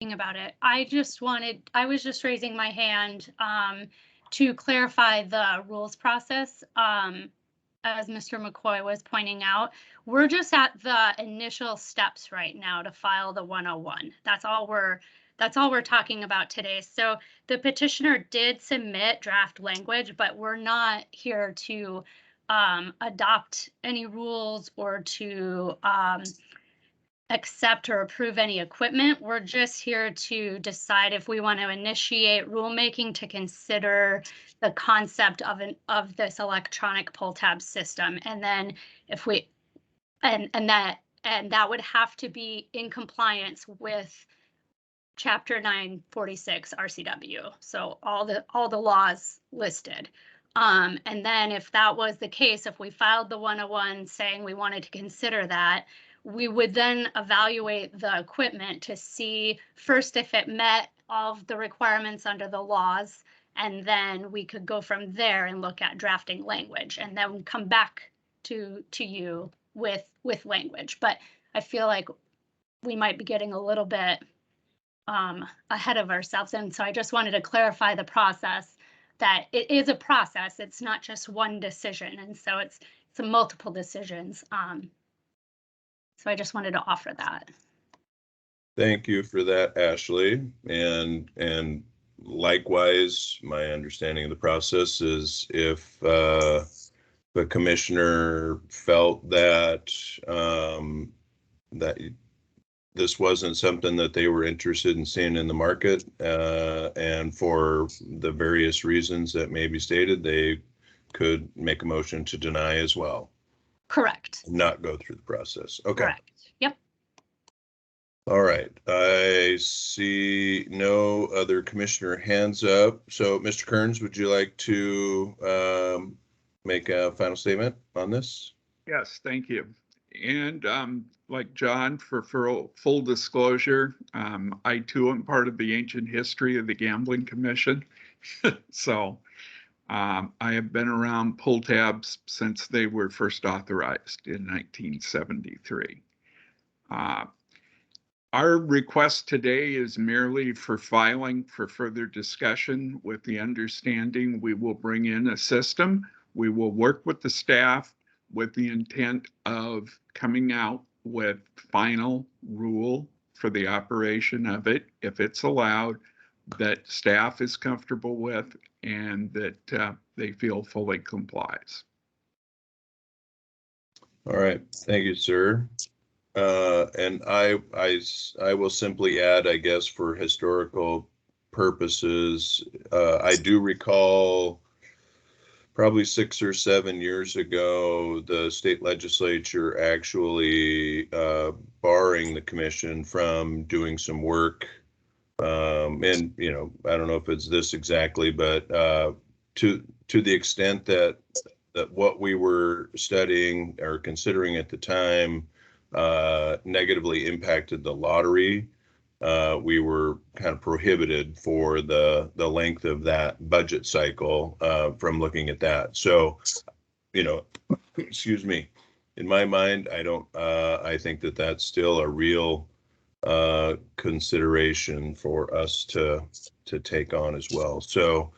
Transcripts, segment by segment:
talking about it. I was just raising my hand to clarify the rules process. As Mr. McCoy was pointing out, we're just at the initial steps right now to file the 101. That's all we're talking about today. So the petitioner did submit draft language, but we're not here to adopt any rules or to accept or approve any equipment. We're just here to decide if we want to initiate rulemaking to consider the concept of this electronic pull tab system. And then if we and that would have to be in compliance with Chapter 946 RCW. So all the laws listed. And then if that was the case, if we filed the 101 saying we wanted to consider that, we would then evaluate the equipment to see first if it met all of the requirements under the laws, and then we could go from there and look at drafting language and then come back to you with language. But I feel like we might be getting a little bit ahead of ourselves. And so I just wanted to clarify the process, that it is a process. It's not just one decision. And so it's multiple decisions. So I just wanted to offer that. Thank you for that, Ashley. And likewise, my understanding of the process is if the commissioner felt that that this wasn't something that they were interested in seeing in the market, and for the various reasons that may be stated, they could make a motion to deny as well. Correct. Not go through the process. Okay. Correct. Yep. All right. I see no other commissioner hands up. So, Mr. Kearns, would you like to make a final statement on this? Yes, thank you. And like John, for full disclosure, I too am part of the ancient history of the Gambling Commission. So I have been around pull tabs since they were first authorized in 1973. Our request today is merely for filing for further discussion, with the understanding we will bring in a system. We will work with the staff with the intent of coming out with final rule for the operation of it, if it's allowed, that staff is comfortable with and that they feel fully complies. All right, thank you, sir. And I will simply add, I guess, for historical purposes, I do recall probably 6 or 7 years ago, the state legislature actually barring the commission from doing some work. And, you know, I don't know if it's this exactly, but to the extent that what we were studying or considering at the time negatively impacted the lottery, we were kind of prohibited for the length of that budget cycle from looking at that. So, you know, excuse me, in my mind, I think that that's still a real consideration for us to take on as well. So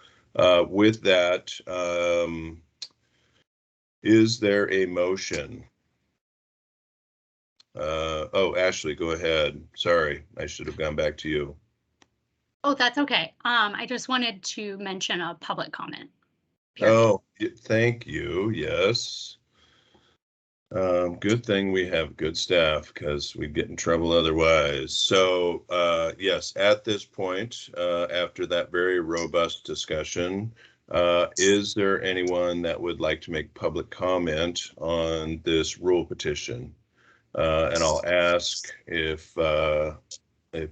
with that, is there a motion? Oh, Ashley, go ahead. Sorry, I should have gone back to you. Oh, that's okay. I just wanted to mention a public comment. Period. Oh, thank you. Yes. Good thing we have good staff, because we'd get in trouble otherwise. So, yes, at this point, after that very robust discussion, is there anyone that would like to make public comment on this rule petition? And I'll ask if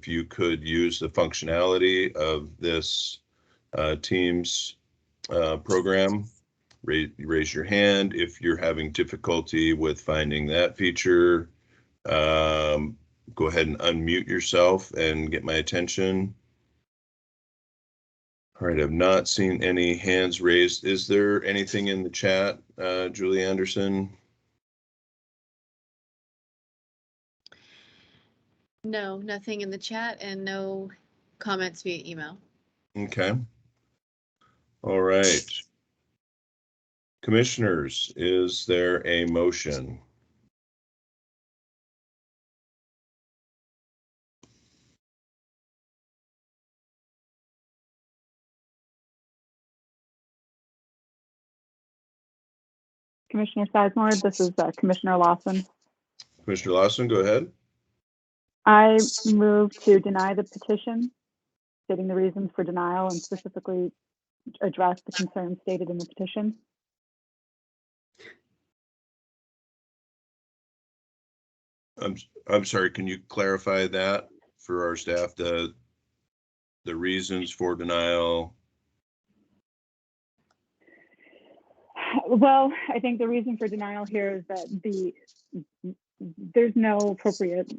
you could use the functionality of this Teams program. Raise your hand if you're having difficulty with finding that feature. Go ahead and unmute yourself and get my attention. All right, I've not seen any hands raised. Is there anything in the chat, Julie Anderson? No, nothing in the chat and no comments via email. Okay. All right. Commissioners, is there a motion? Commissioner Sizemore, this is Commissioner Lawson. Commissioner Lawson, go ahead. I move to deny the petition, stating the reasons for denial and specifically address the concerns stated in the petition. I'm sorry, can you clarify that for our staff, the reasons for denial? Well, I think the reason for denial here is that there's no appropriate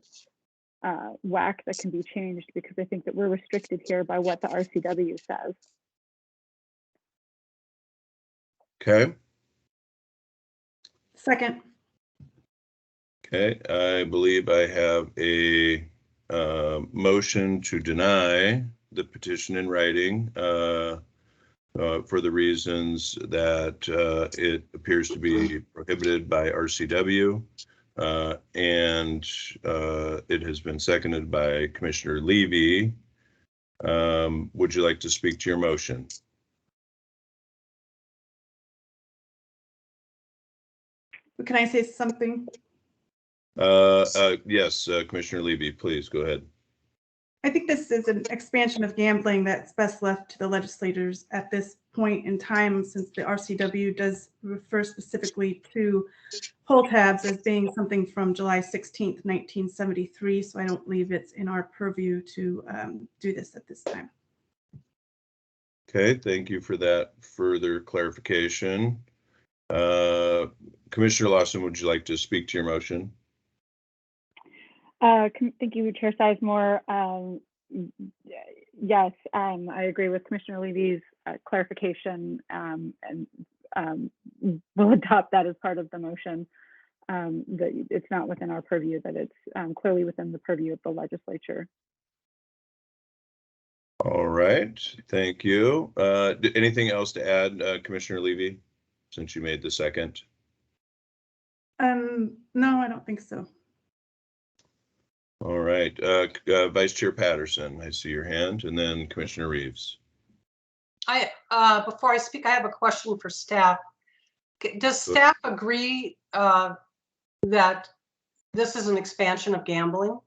WAC that can be changed, because I think that we're restricted here by what the RCW says. Okay. Second. Okay, I believe I have a motion to deny the petition in writing for the reasons that it appears to be prohibited by RCW, and it has been seconded by Commissioner Levy. Would you like to speak to your motion? Can I say something? Yes, Commissioner Levy, please go ahead. I think this is an expansion of gambling that's best left to the legislators at this point in time, since the RCW does refer specifically to poll tabs as being something from July 16th, 1973. So I don't believe it's in our purview to do this at this time. Okay, thank you for that further clarification. Commissioner Lawson, would you like to speak to your motion? Thank you, Chair Sizemore. Yes, I agree with Commissioner Levy's clarification, and we'll adopt that as part of the motion. That it's not within our purview, that it's clearly within the purview of the legislature. All right, thank you. Anything else to add, Commissioner Levy, since you made the second? No, I don't think so. All right, Vice Chair Patterson, I see your hand, and then Commissioner Reeves. Before I speak, I have a question for staff. Does staff agree that this is an expansion of gambling?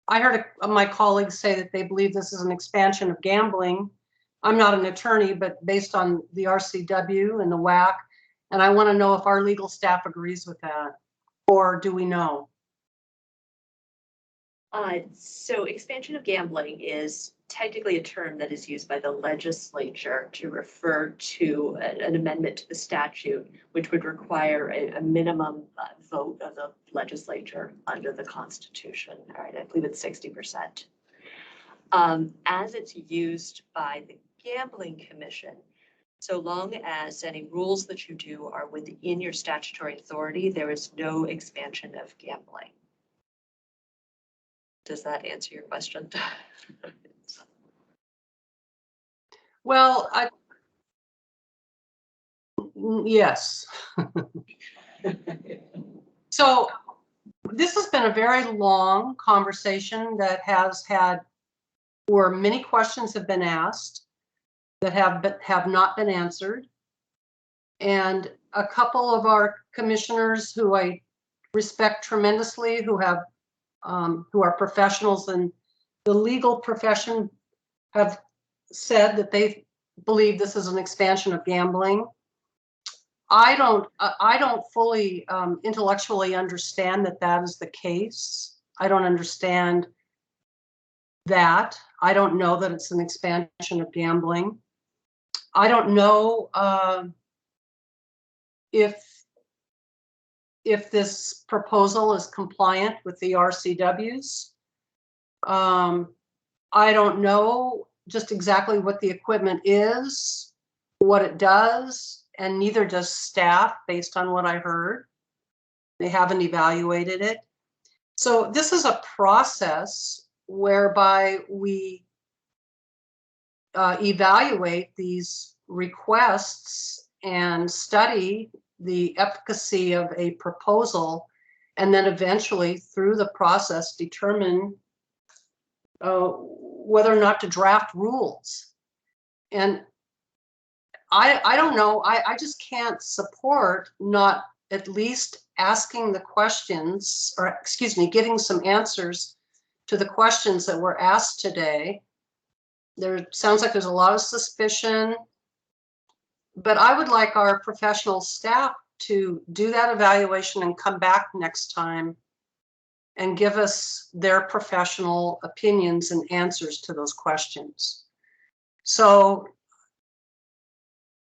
I heard my colleagues say that they believe this is an expansion of gambling. I'm not an attorney, but based on the RCW and the WAC, and I want to know if our legal staff agrees with that, or do we know? So expansion of gambling is technically a term that is used by the legislature to refer to an amendment to the statute, which would require a minimum vote of the legislature under the Constitution. All right, I believe it's 60%. As it's used by the Gambling Commission, so long as any rules that you do are within your statutory authority, there is no expansion of gambling. Does that answer your question? Well, yes. So this has been a very long conversation that has had, where many questions have been asked that have not been answered. And a couple of our commissioners who I respect tremendously, who are professionals in the legal profession, have said that they believe this is an expansion of gambling. I don't fully intellectually understand that that is the case. I don't understand that. I don't know that it's an expansion of gambling. I don't know if this proposal is compliant with the RCWs. I don't know just exactly what the equipment is, what it does, and neither does staff based on what I heard. They haven't evaluated it. So this is a process whereby we evaluate these requests and study the efficacy of a proposal, and then eventually through the process determine whether or not to draft rules. And I don't know, I just can't support not at least asking the questions, or excuse me, giving some answers to the questions that were asked today. There sounds like there's a lot of suspicion, but I would like our professional staff to do that evaluation and come back next time and give us their professional opinions and answers to those questions. So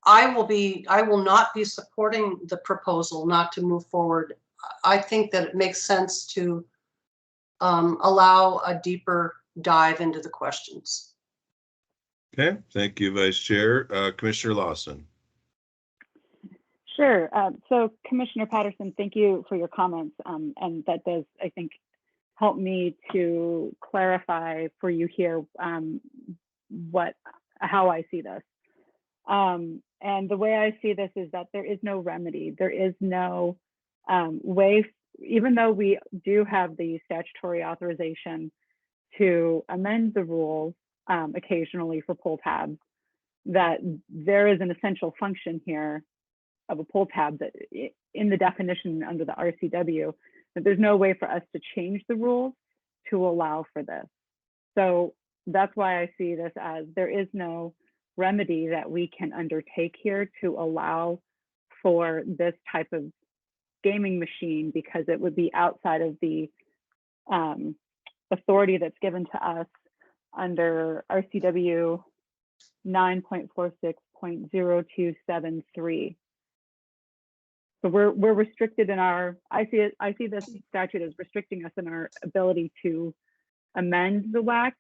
I will not be supporting the proposal not to move forward. I think that it makes sense to allow a deeper dive into the questions. Okay, thank you, Vice Chair. Commissioner Lawson. Sure. So Commissioner Patterson, thank you for your comments. And that does, I think, help me to clarify for you here how I see this. And the way I see this is that there is no remedy. There is no way, even though we do have the statutory authorization to amend the rules occasionally for pull tabs, that there is an essential function here of a pull tab that in the definition under the RCW, that there's no way for us to change the rules to allow for this. So that's why I see this as there is no remedy that we can undertake here to allow for this type of gaming machine, because it would be outside of the authority that's given to us under RCW 9.46.0273. So we're restricted in our, I see this statute as restricting us in our ability to amend the WAC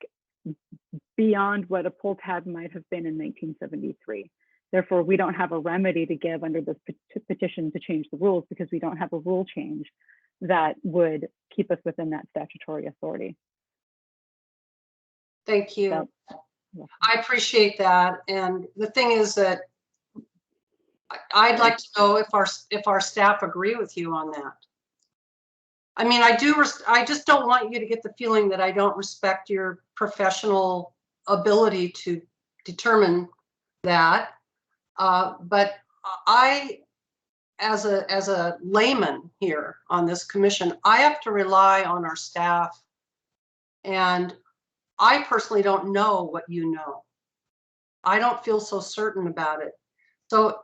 beyond what a pull tab might have been in 1973. Therefore, we don't have a remedy to give under this petition to change the rules, because we don't have a rule change that would keep us within that statutory authority. Thank you. So, yeah. I appreciate that. And the thing is that I'd like to know if our staff agree with you on that. I mean, I just don't want you to get the feeling that I don't respect your professional ability to determine that. But I, as a layman here on this commission, I have to rely on our staff. And I personally don't know what you know. I don't feel so certain about it. So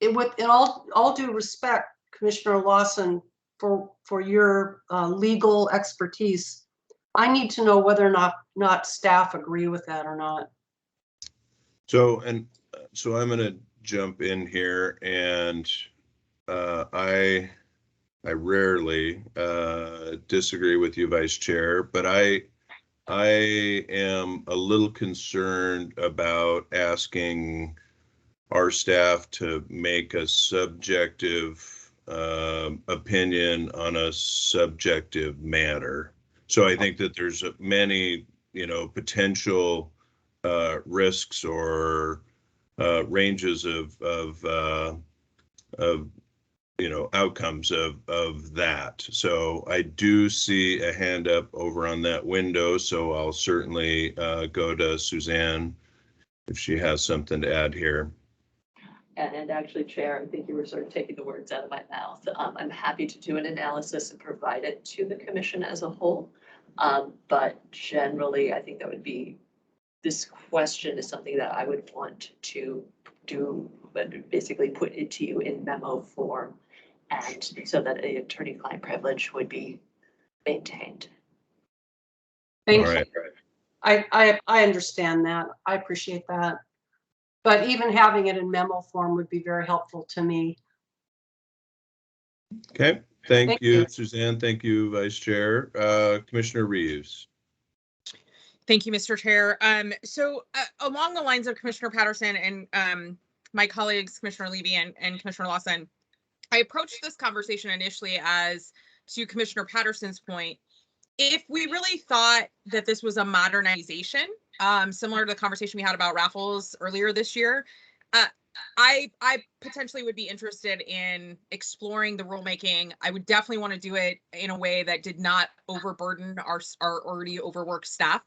in all due respect, Commissioner Lawson, for your legal expertise, I need to know whether or not staff agree with that or not. So I'm going to jump in here, and I rarely disagree with you, Vice Chair, but I am a little concerned about asking our staff to make a subjective opinion on a subjective matter. So I think that there's many, potential risks or ranges of outcomes of that. So I do see a hand up over on that window. So I'll certainly go to Suzanne if she has something to add here. And actually, Chair, I think you were sort of taking the words out of my mouth. I'm happy to do an analysis and provide it to the commission as a whole. But generally, I think that would be, this question is something that I would want to do, but basically put it to you in memo form, and so that an attorney-client privilege would be maintained. Thank All you. right. I understand that. I appreciate that. But even having it in memo form would be very helpful to me. Okay. Thank you, you. Suzanne. Thank you, Vice Chair. Commissioner Reeves. Thank you, Mr. Chair. So along the lines of Commissioner Patterson and my colleagues, Commissioner Levy and Commissioner Lawson, I approached this conversation initially as, to Commissioner Patterson's point, if we really thought that this was a modernization, similar to the conversation we had about raffles earlier this year, I potentially would be interested in exploring the rulemaking. I would definitely want to do it in a way that did not overburden our already overworked staff.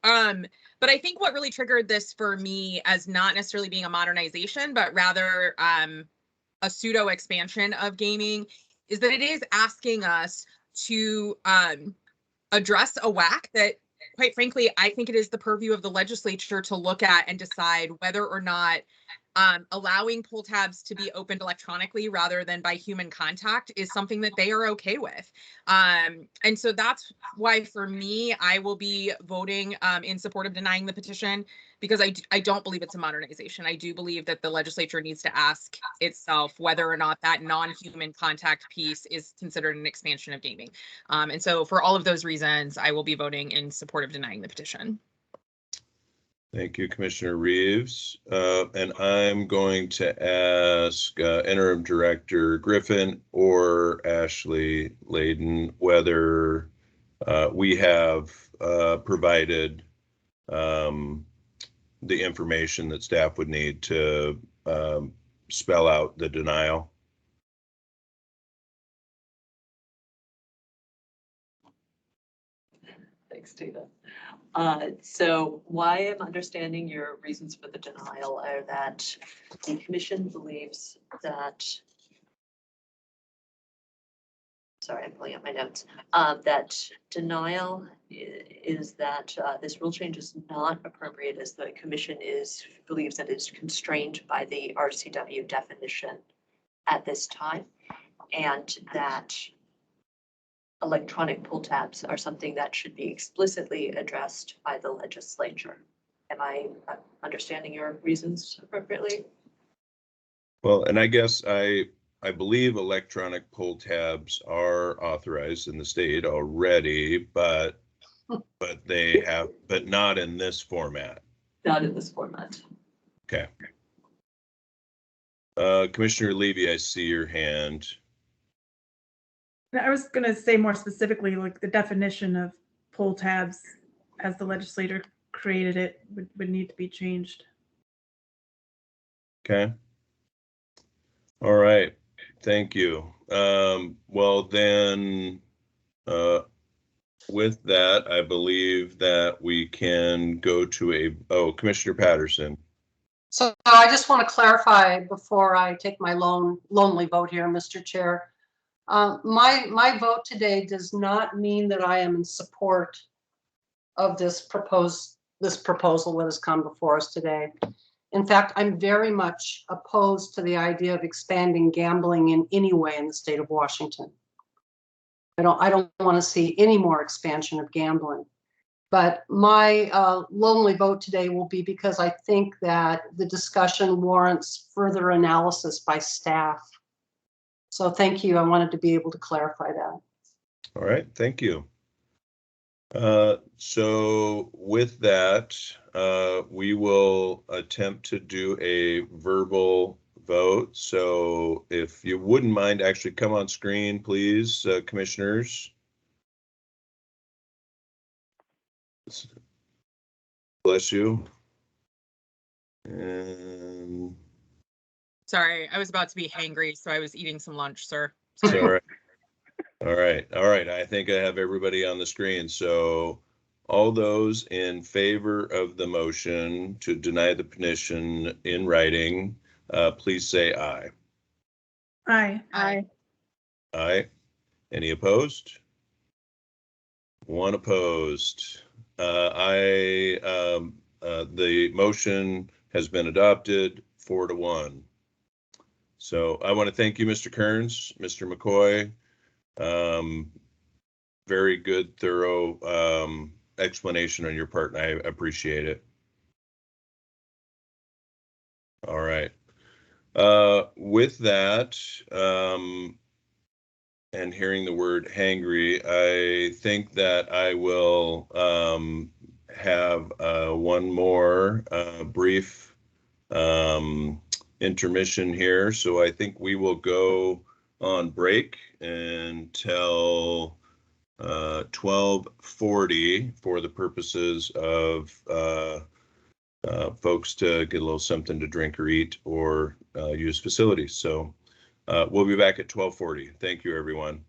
But I think what really triggered this for me as not necessarily being a modernization, but rather a pseudo expansion of gaming, is that it is asking us to address a WAC that, quite frankly, I think it is the purview of the legislature to look at and decide whether or not allowing pull tabs to be opened electronically rather than by human contact is something that they are okay with. And so that's why, for me, I will be voting in support of denying the petition, because I don't believe it's a modernization. I do believe that the legislature needs to ask itself whether or not that non-human contact piece is considered an expansion of gaming. And so for all of those reasons, I will be voting in support of denying the petition. Thank you, Commissioner Reeves. And I'm going to ask Interim Director Griffin or Ashley Layden whether we have provided the information that staff would need to spell out the denial. Thanks, Tina. So why I'm understanding your reasons for the denial are that the commission believes that, sorry, I'm pulling up my notes, that denial is that this rule change is not appropriate as the commission believes that it's constrained by the RCW definition at this time, and that electronic pull tabs are something that should be explicitly addressed by the legislature. Am I understanding your reasons appropriately? Well, and I guess I believe electronic pull tabs are authorized in the state already, but they have, but not in this format. Not in this format. Okay. Commissioner Levy, I see your hand. I was going to say more specifically, like the definition of pull tabs as the legislator created it would need to be changed. Okay. All right. Thank you. Well, then, with that, I believe that we can go to Commissioner Patterson. So I just want to clarify before I take my lonely vote here, Mr. Chair. My vote today does not mean that I am in support of this proposal that has come before us today. In fact, I'm very much opposed to the idea of expanding gambling in any way in the state of Washington. I don't want to see any more expansion of gambling. But my lonely vote today will be because I think that the discussion warrants further analysis by staff. So thank you. I wanted to be able to clarify that. All right, thank you. So with that, we will attempt to do a verbal vote. So if you wouldn't mind, actually come on screen, please, commissioners. Bless you. And Sorry, I was about to be hangry, so I was eating some lunch, sir. all right. All right. I think I have everybody on the screen. So all those in favor of the motion to deny the petition in writing, please say aye. Aye. Aye. Aye. Any opposed? One opposed. The motion has been adopted 4-1. So I want to thank you, Mr. Kearns, Mr. McCoy. Very good, thorough explanation on your part, and I appreciate it. All right. With that, and hearing the word hangry, I think that I will have one more brief intermission here. So I think we will go on break until 12:40 for the purposes of folks to get a little something to drink or eat or use facilities. So we'll be back at 12:40. Thank you, everyone.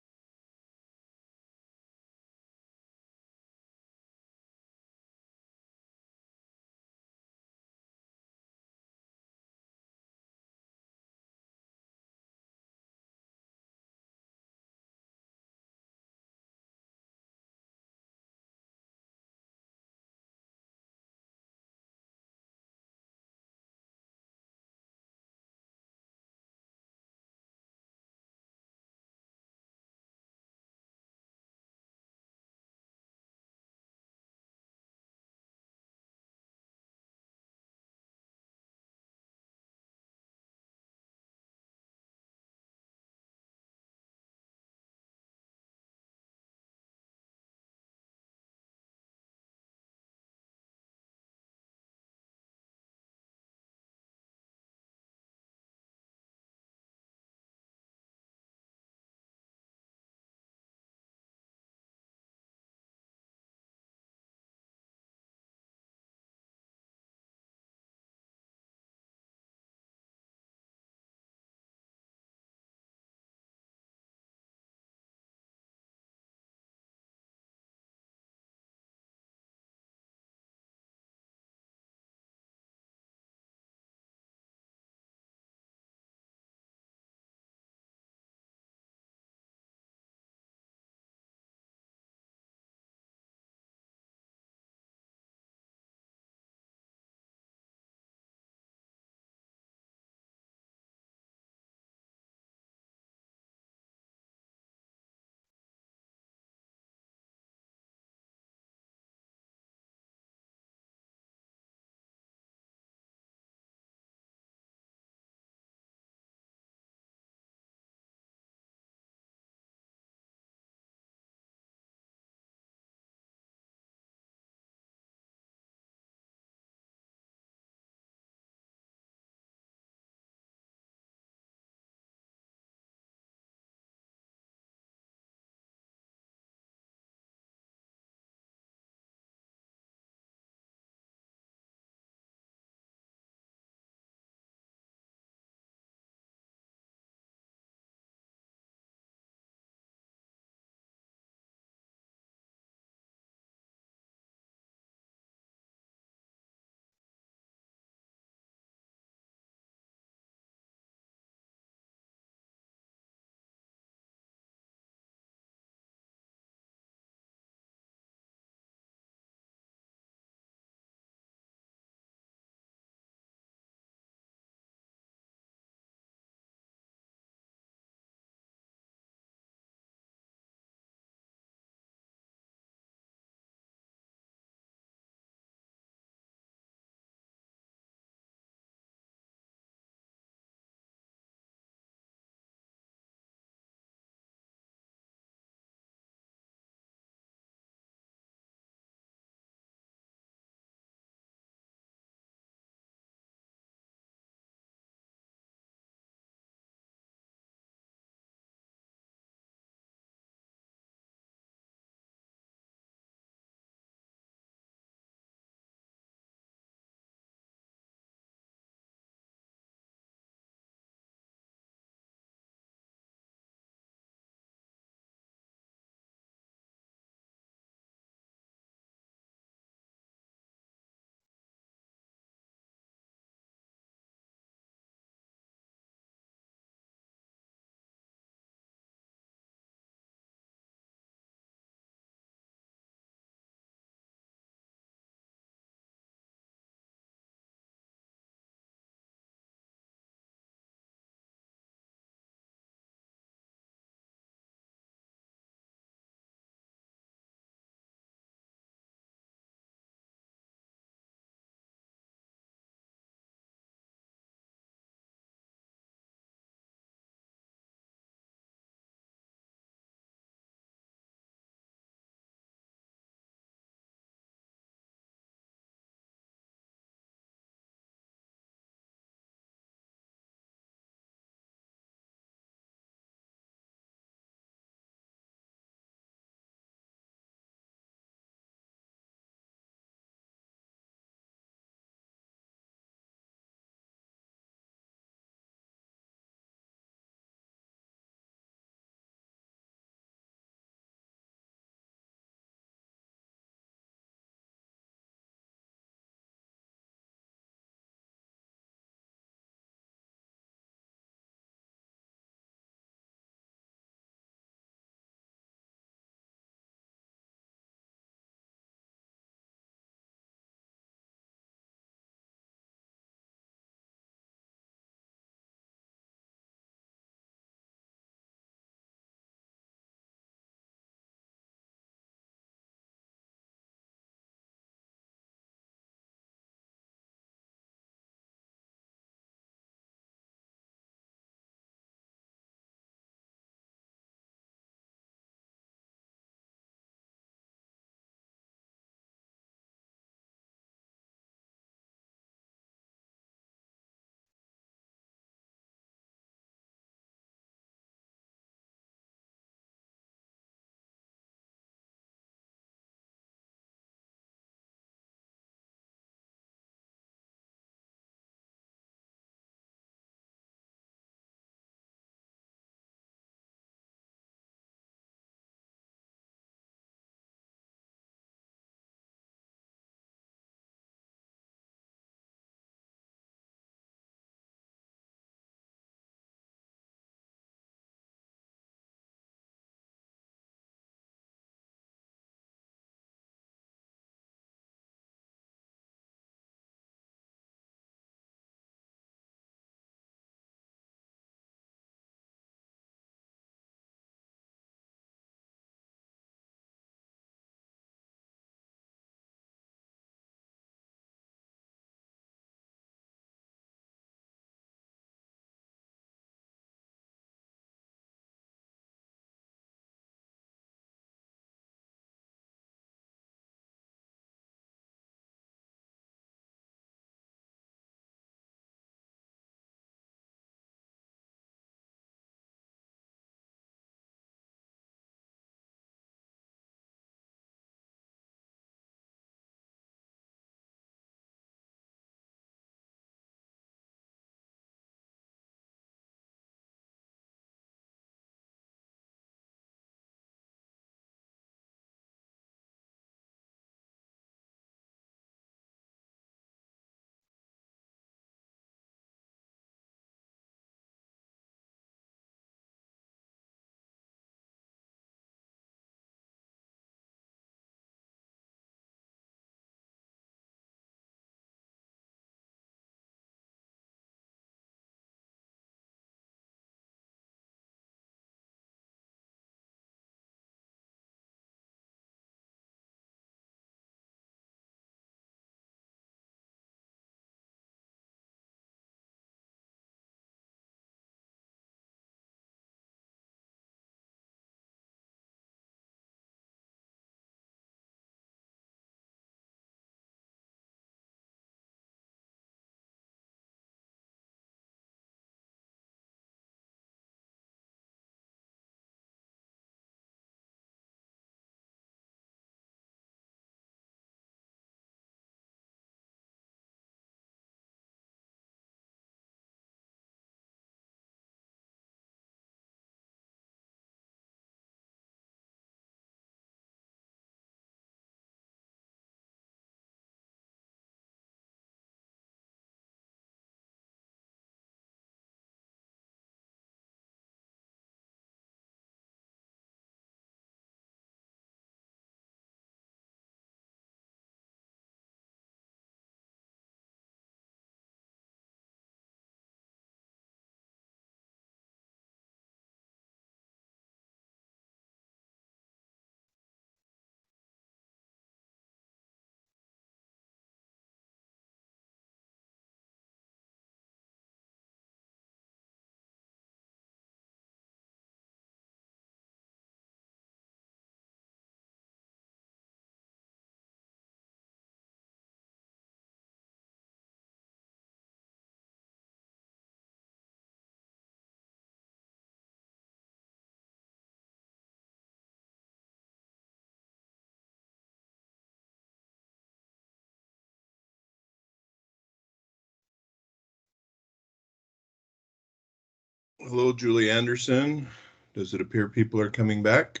Hello, Julie Anderson. Does it appear people are coming back?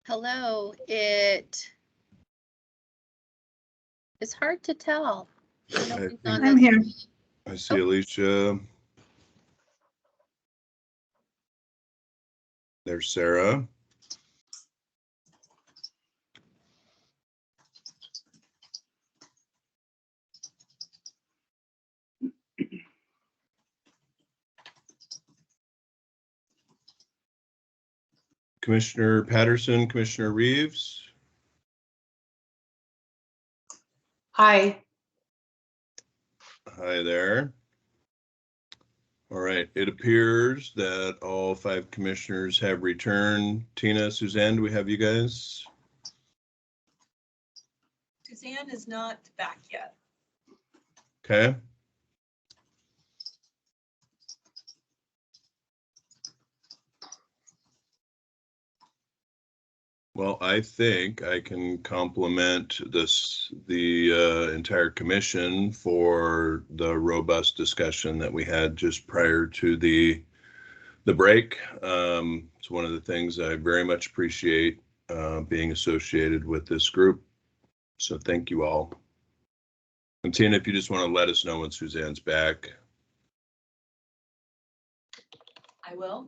Hello, it's hard to tell. Nobody's on I'm the- here. I see Alicia. There's Sarah. Commissioner Patterson, Commissioner Reeves. Hi. Hi there. All right, it appears that all 5 commissioners have returned. Tina, Suzanne, do we have you guys? Suzanne is not back yet. Okay. Well, I think I can compliment the entire commission for the robust discussion that we had just prior to the break. It's one of the things I very much appreciate being associated with this group. So thank you all. And Tina, if you just want to let us know when Suzanne's back. I will.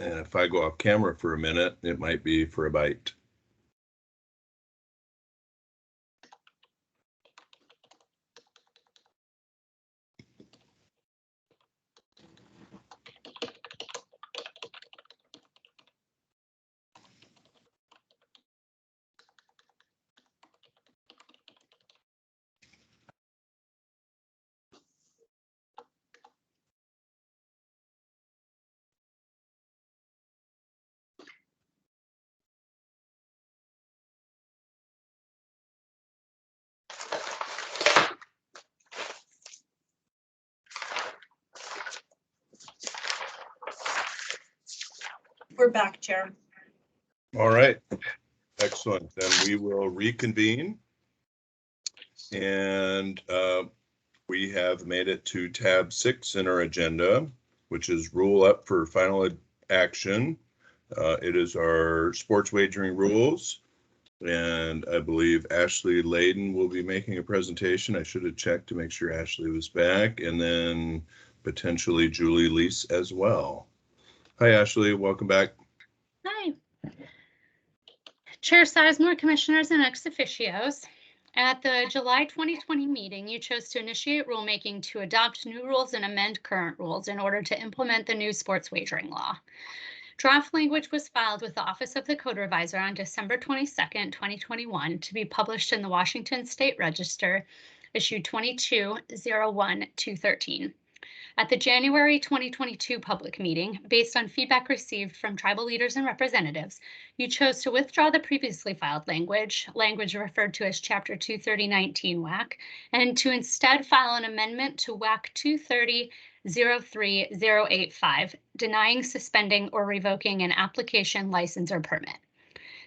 And if I go off camera for a minute, it might be for a bite. We're back, Chair. All right, excellent. Then we will reconvene. And we have made it to tab 6 in our agenda, which is rule up for final action. It is our sports wagering rules. And I believe Ashley Layden will be making a presentation. I should have checked to make sure Ashley was back, and then potentially Julie Lease as well. Hi, Ashley, welcome back. Hi. Chair Sizemore, Commissioners, and ex officios. At the July 2020 meeting, you chose to initiate rulemaking to adopt new rules and amend current rules in order to implement the new sports wagering law. Draft language was filed with the Office of the Code Reviser on December 22nd, 2021 to be published in the Washington State Register, issue 22-01-213. At the January 2022 public meeting, based on feedback received from tribal leaders and representatives, you chose to withdraw the previously filed language referred to as Chapter 23019 WAC, and to instead file an amendment to WAC 230-03085, denying, suspending, or revoking an application, license, or permit.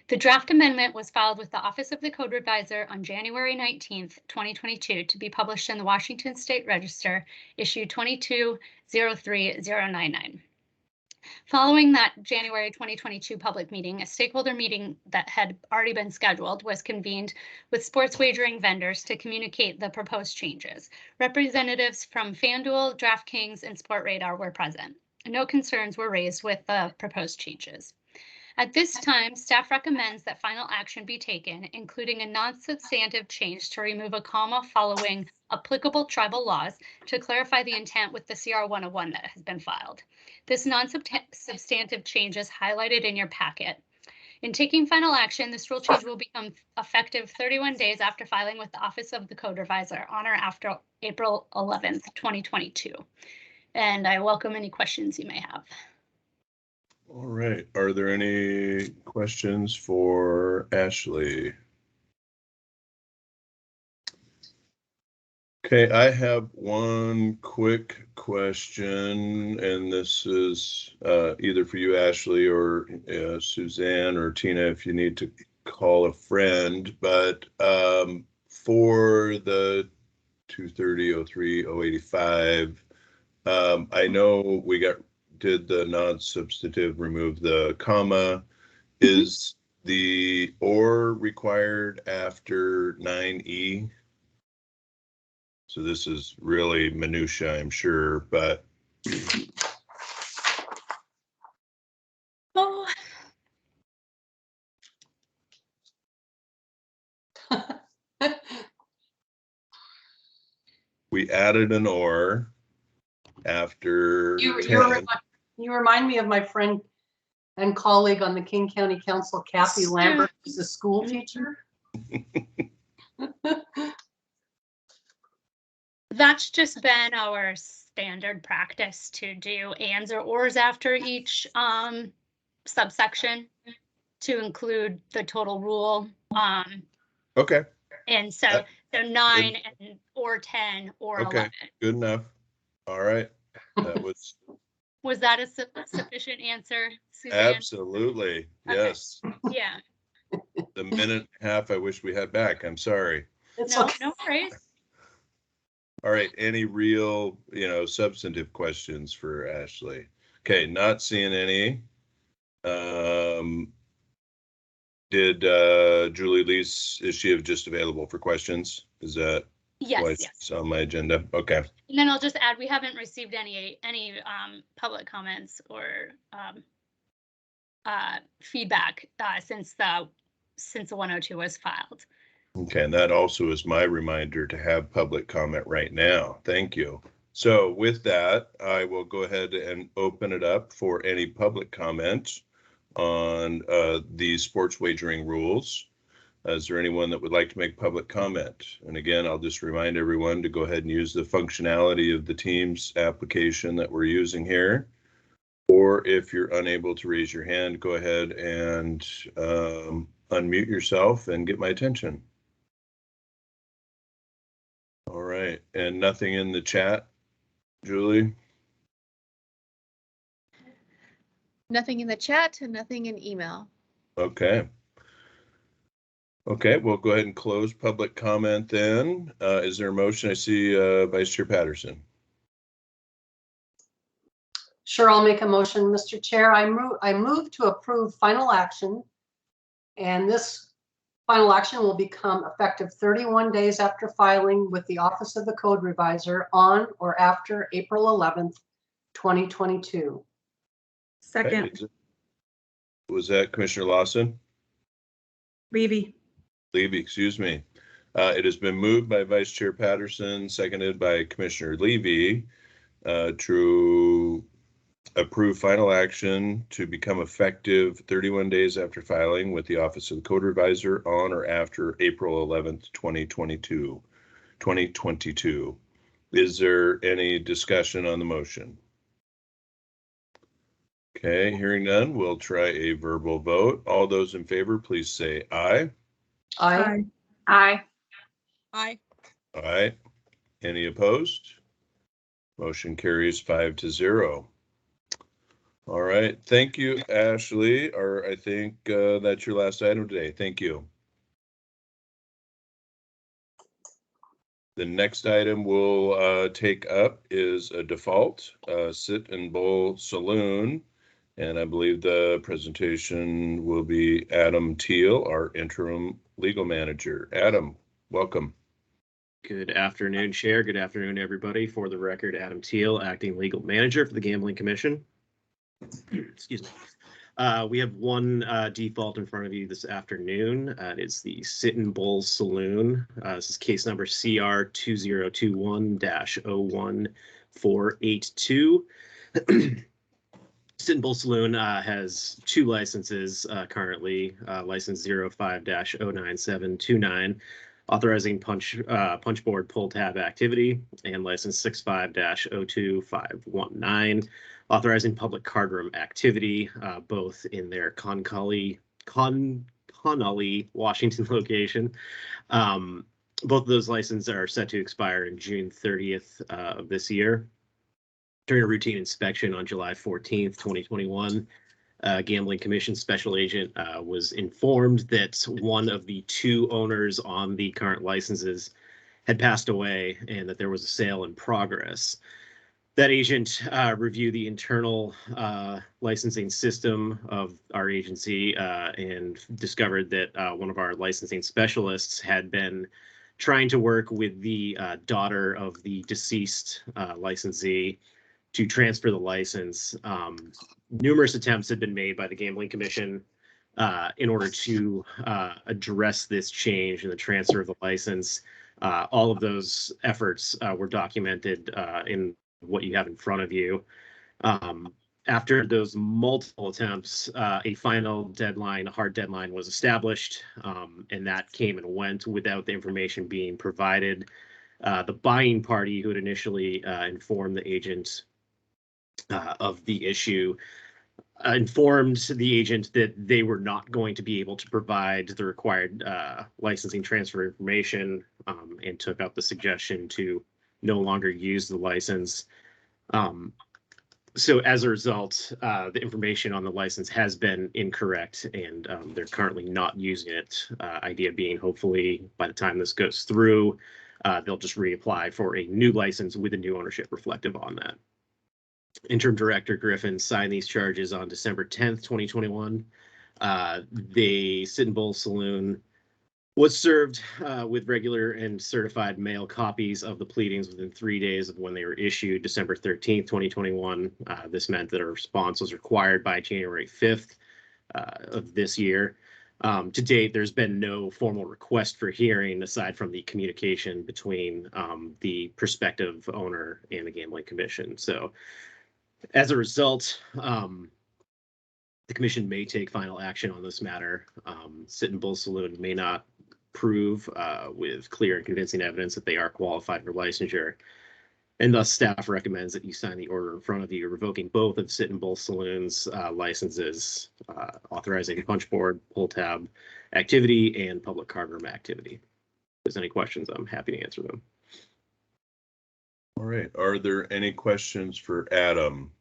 The draft amendment was filed with the Office of the Code Reviser on January 19th, 2022 to be published in the Washington State Register, issue 22-03099. Following that January 2022 public meeting, a stakeholder meeting that had already been scheduled was convened with sports wagering vendors to communicate the proposed changes. Representatives from FanDuel, DraftKings, and Sportradar were present. No concerns were raised with the proposed changes. At this time, staff recommends that final action be taken, including a non-substantive change to remove a comma following applicable tribal laws to clarify the intent with the CR 101 that has been filed. This non-substantive change is highlighted in your packet. In taking final action, this rule change will become effective 31 days after filing with the Office of the Code Reviser on or after April 11th, 2022. And I welcome any questions you may have. All right, are there any questions for Ashley? Okay, I have one quick question, and this is either for you, Ashley, or Suzanne or Tina, if you need to call a friend, but for the 230-03-085 I know we did the non-substantive, remove the comma. Is the or required after 9E? So this is really minutia, I'm sure, but Oh, we added an or after You 10. remind me of my friend and colleague on the King County Council, Kathy Lambert, who's a school teacher. that's just been our standard practice to do ands or ors after each subsection to include the total rule. Okay, And so That- 9 and or 10 or okay, 11. good enough. All right, that was Was that a sufficient answer, Suzanne? absolutely, Okay. yes. Yeah. The minute and a half I wish we had back, I'm sorry. It's No, okay. no worries. All right, any real, substantive questions for Ashley? Okay, not seeing any. Did Julie Lees, is she just available for questions? Is that Yes, why yes. she's on my agenda? Okay, And then I'll just add, we haven't received any public comments or feedback since the 102 was filed. okay, and that also is my reminder to have public comment right now. Thank you. So with that, I will go ahead and open it up for any public comment on the sports wagering rules. Is there anyone that would like to make public comment? And again, I'll just remind everyone to go ahead and use the functionality of the Teams application that we're using here. Or if you're unable to raise your hand, go ahead and unmute yourself and get my attention. All right, and nothing in the chat, Julie? Nothing in the chat and nothing in email. Okay. Okay, we'll go ahead and close public comment then. Is there a motion? I see Vice Chair Patterson. Sure, I'll make a motion, Mr. Chair. I move to approve final action. And this final action will become effective 31 days after filing with the Office of the Code Reviser on or after April 11th, 2022. Second, Okay, was that Commissioner Lawson? Levy. Levy, excuse me. It has been moved by Vice Chair Patterson, seconded by Commissioner Levy to approve final action to become effective 31 days after filing with the Office of the Code Reviser on or after April 11th, 2022. Is there any discussion on the motion? Okay, hearing none, we'll try a verbal vote. All those in favor, please say aye. Aye. Aye. Aye. Aye. Any opposed? Motion carries 5-0. All right, thank you, Ashley. Or I think that's your last item today. Thank you. The next item we'll take up is a default Sit and Bowl Saloon. And I believe the presentation will be Adam Teal, our interim legal manager. Adam, welcome. Good afternoon, Chair. Good afternoon, everybody. For the record, Adam Teal, acting legal manager for the Gambling Commission. Excuse me. We have one default in front of you this afternoon. It's the Sit and Bowl Saloon. This is case number CR 2021-01482. Sit and Bowl Saloon has two licenses currently, license 05-09729, authorizing punchboard pull tab activity, and license 65-02519, authorizing public cardroom activity, both in their Connolly, Washington location. Both of those licenses are set to expire in June 30th of this year. During a routine inspection on July 14th, 2021, Gambling Commission Special Agent was informed that one of the two owners on the current licenses had passed away and that there was a sale in progress. That agent reviewed the internal licensing system of our agency and discovered that one of our licensing specialists had been trying to work with the daughter of the deceased licensee to transfer the license. Numerous attempts had been made by the Gambling Commission in order to address this change in the transfer of the license. All of those efforts were documented in what you have in front of you. After those multiple attempts, a final deadline, a hard deadline, was established, and that came and went without the information being provided. The buying party who had initially informed the agent of the issue informed the agent that they were not going to be able to provide the required licensing transfer information, and took up the suggestion to no longer use the license. So as a result, the information on the license has been incorrect, and they're currently not using it. Idea being, hopefully, by the time this goes through, they'll just reapply for a new license with a new ownership reflective on that. Interim Director Griffin signed these charges on December 10th, 2021. The Sit and Bull Saloon was served with regular and certified mail copies of the pleadings within 3 days of when they were issued, December 13th, 2021. This meant that a response was required by January 5th of this year. To date, there's been no formal request for hearing aside from the communication between the prospective owner and the Gambling Commission. So as a result, the commission may take final action on this matter. Sit and Bull Saloon may not prove with clear and convincing evidence that they are qualified for licensure. And thus staff recommends that you sign the order in front of you revoking both of Sit and Bull Saloon's licenses, authorizing punch board, pull tab activity, and public card room activity. If there's any questions, I'm happy to answer them. All right. Are there any questions for Adam?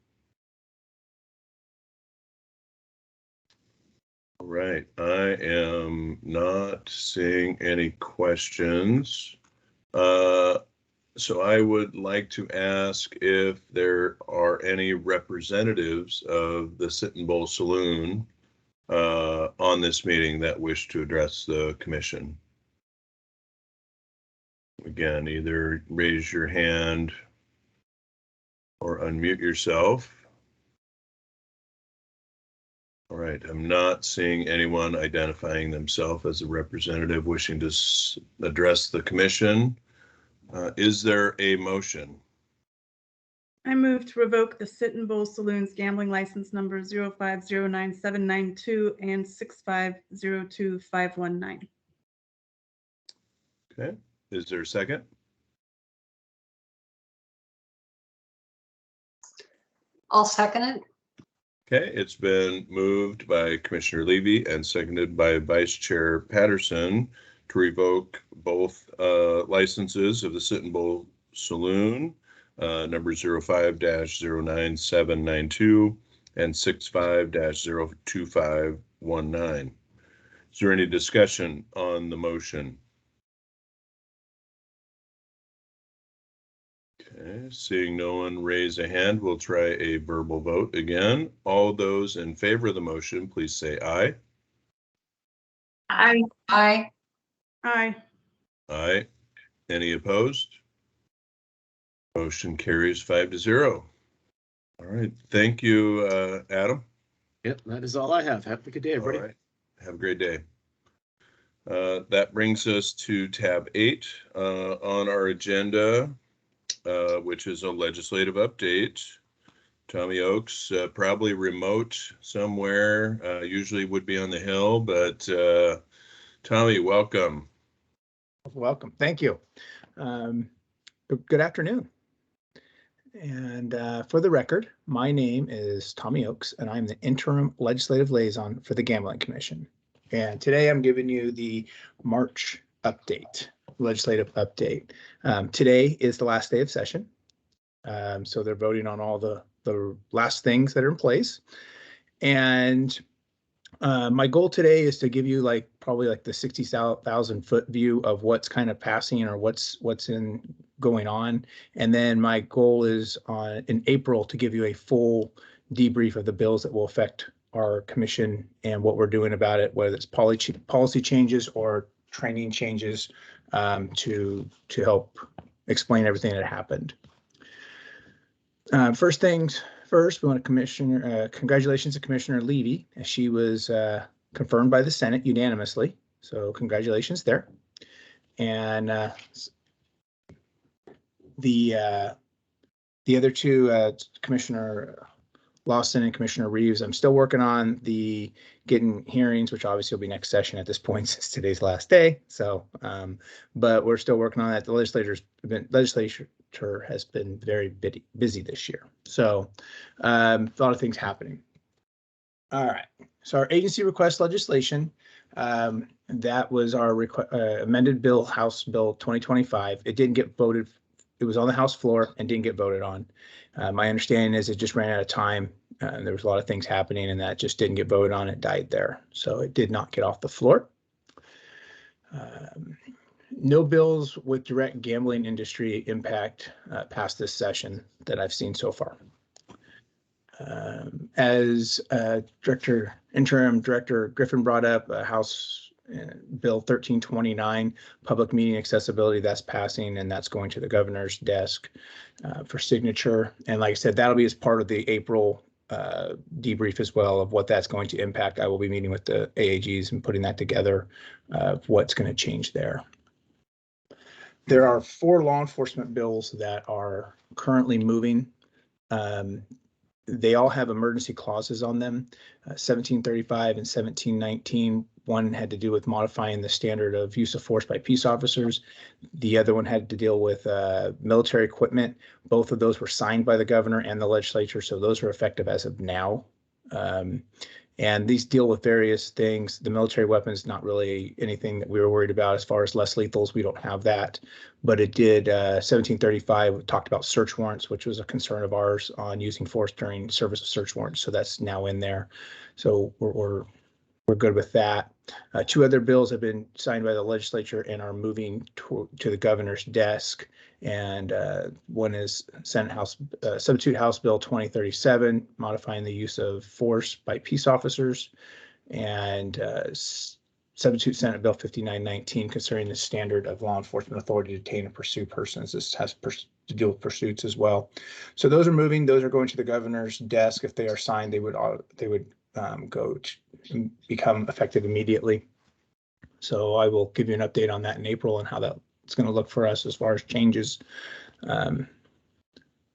All right. I am not seeing any questions. So I would like to ask if there are any representatives of the Sit and Bull Saloon on this meeting that wish to address the commission. Again, either raise your hand or unmute yourself. All right, I'm not seeing anyone identifying themselves as a representative wishing to address the commission. Is there a motion? I move to revoke the Sit and Bull Saloon's gambling license number 0509792 and 6502519. Okay, is there a second? I'll second it. Okay, it's been moved by Commissioner Levy and seconded by Vice Chair Patterson to revoke both licenses of the Sit and Bull Saloon, number 05-09792 and 65-02519. Is there any discussion on the motion? Okay, seeing no one raise a hand, we'll try a verbal vote again. All those in favor of the motion, please say aye. Aye. Aye. Aye. Aye. Any opposed? Motion carries 5-0. All right, thank you, Adam. Yep, that is all I have. Have a good day, everybody. All right, have a great day. That brings us to tab 8 on our agenda, which is a legislative update. Tommy Oakes, probably remote somewhere, usually would be on the Hill, but Tommy, welcome. Welcome. Thank you. Good afternoon. And for the record, my name is Tommy Oakes, and I'm the interim legislative liaison for the Gambling Commission. And today I'm giving you the March update, legislative update. Today is the last day of session. So they're voting on all the last things that are in place. And my goal today is to give you probably the 60,000 foot view of what's kind of passing or what's in going on. And then my goal is in April to give you a full debrief of the bills that will affect our commission and what we're doing about it, whether it's policy changes or training changes, to help explain everything that happened. First things first, we want to congratulations to Commissioner Levy, as she was confirmed by the Senate unanimously. So congratulations there. And the other two, Commissioner Lawson and Commissioner Reeves, I'm still working on getting hearings, which obviously will be next session at this point since today's last day. So, but we're still working on that. The legislature has been very busy this year. So a lot of things happening. All right. So our agency request legislation, that was our amended bill, House Bill 2025. It didn't get voted. It was on the House floor and didn't get voted on. My understanding is it just ran out of time. There was a lot of things happening and that just didn't get voted on. It died there. So it did not get off the floor. No bills with direct gambling industry impact past this session that I've seen so far. As Interim Director Griffin brought up, House Bill 1329, public meeting accessibility, that's passing and that's going to the governor's desk for signature. And like I said, that'll be as part of the April debrief as well of what that's going to impact. I will be meeting with the AAGs and putting that together of what's going to change there. There are 4 law enforcement bills that are currently moving. They all have emergency clauses on them, 1735 and 1719. One had to do with modifying the standard of use of force by peace officers. The other one had to deal with military equipment. Both of those were signed by the governor and the legislature, so those are effective as of now. And these deal with various things. The military weapons, not really anything that we were worried about as far as less lethals. We don't have that, but it did. 1735 talked about search warrants, which was a concern of ours on using force during service of search warrants. So that's now in there. So we're good with that. 2 other bills have been signed by the legislature and are moving to the governor's desk. And one is Substitute House Bill 2037, modifying the use of force by peace officers, and Substitute Senate Bill 5919, concerning the standard of law enforcement authority to detain and pursue persons. This has to deal with pursuits as well. So those are moving. Those are going to the governor's desk. If they are signed, they would go to become effective immediately. So I will give you an update on that in April and how that's going to look for us as far as changes. Not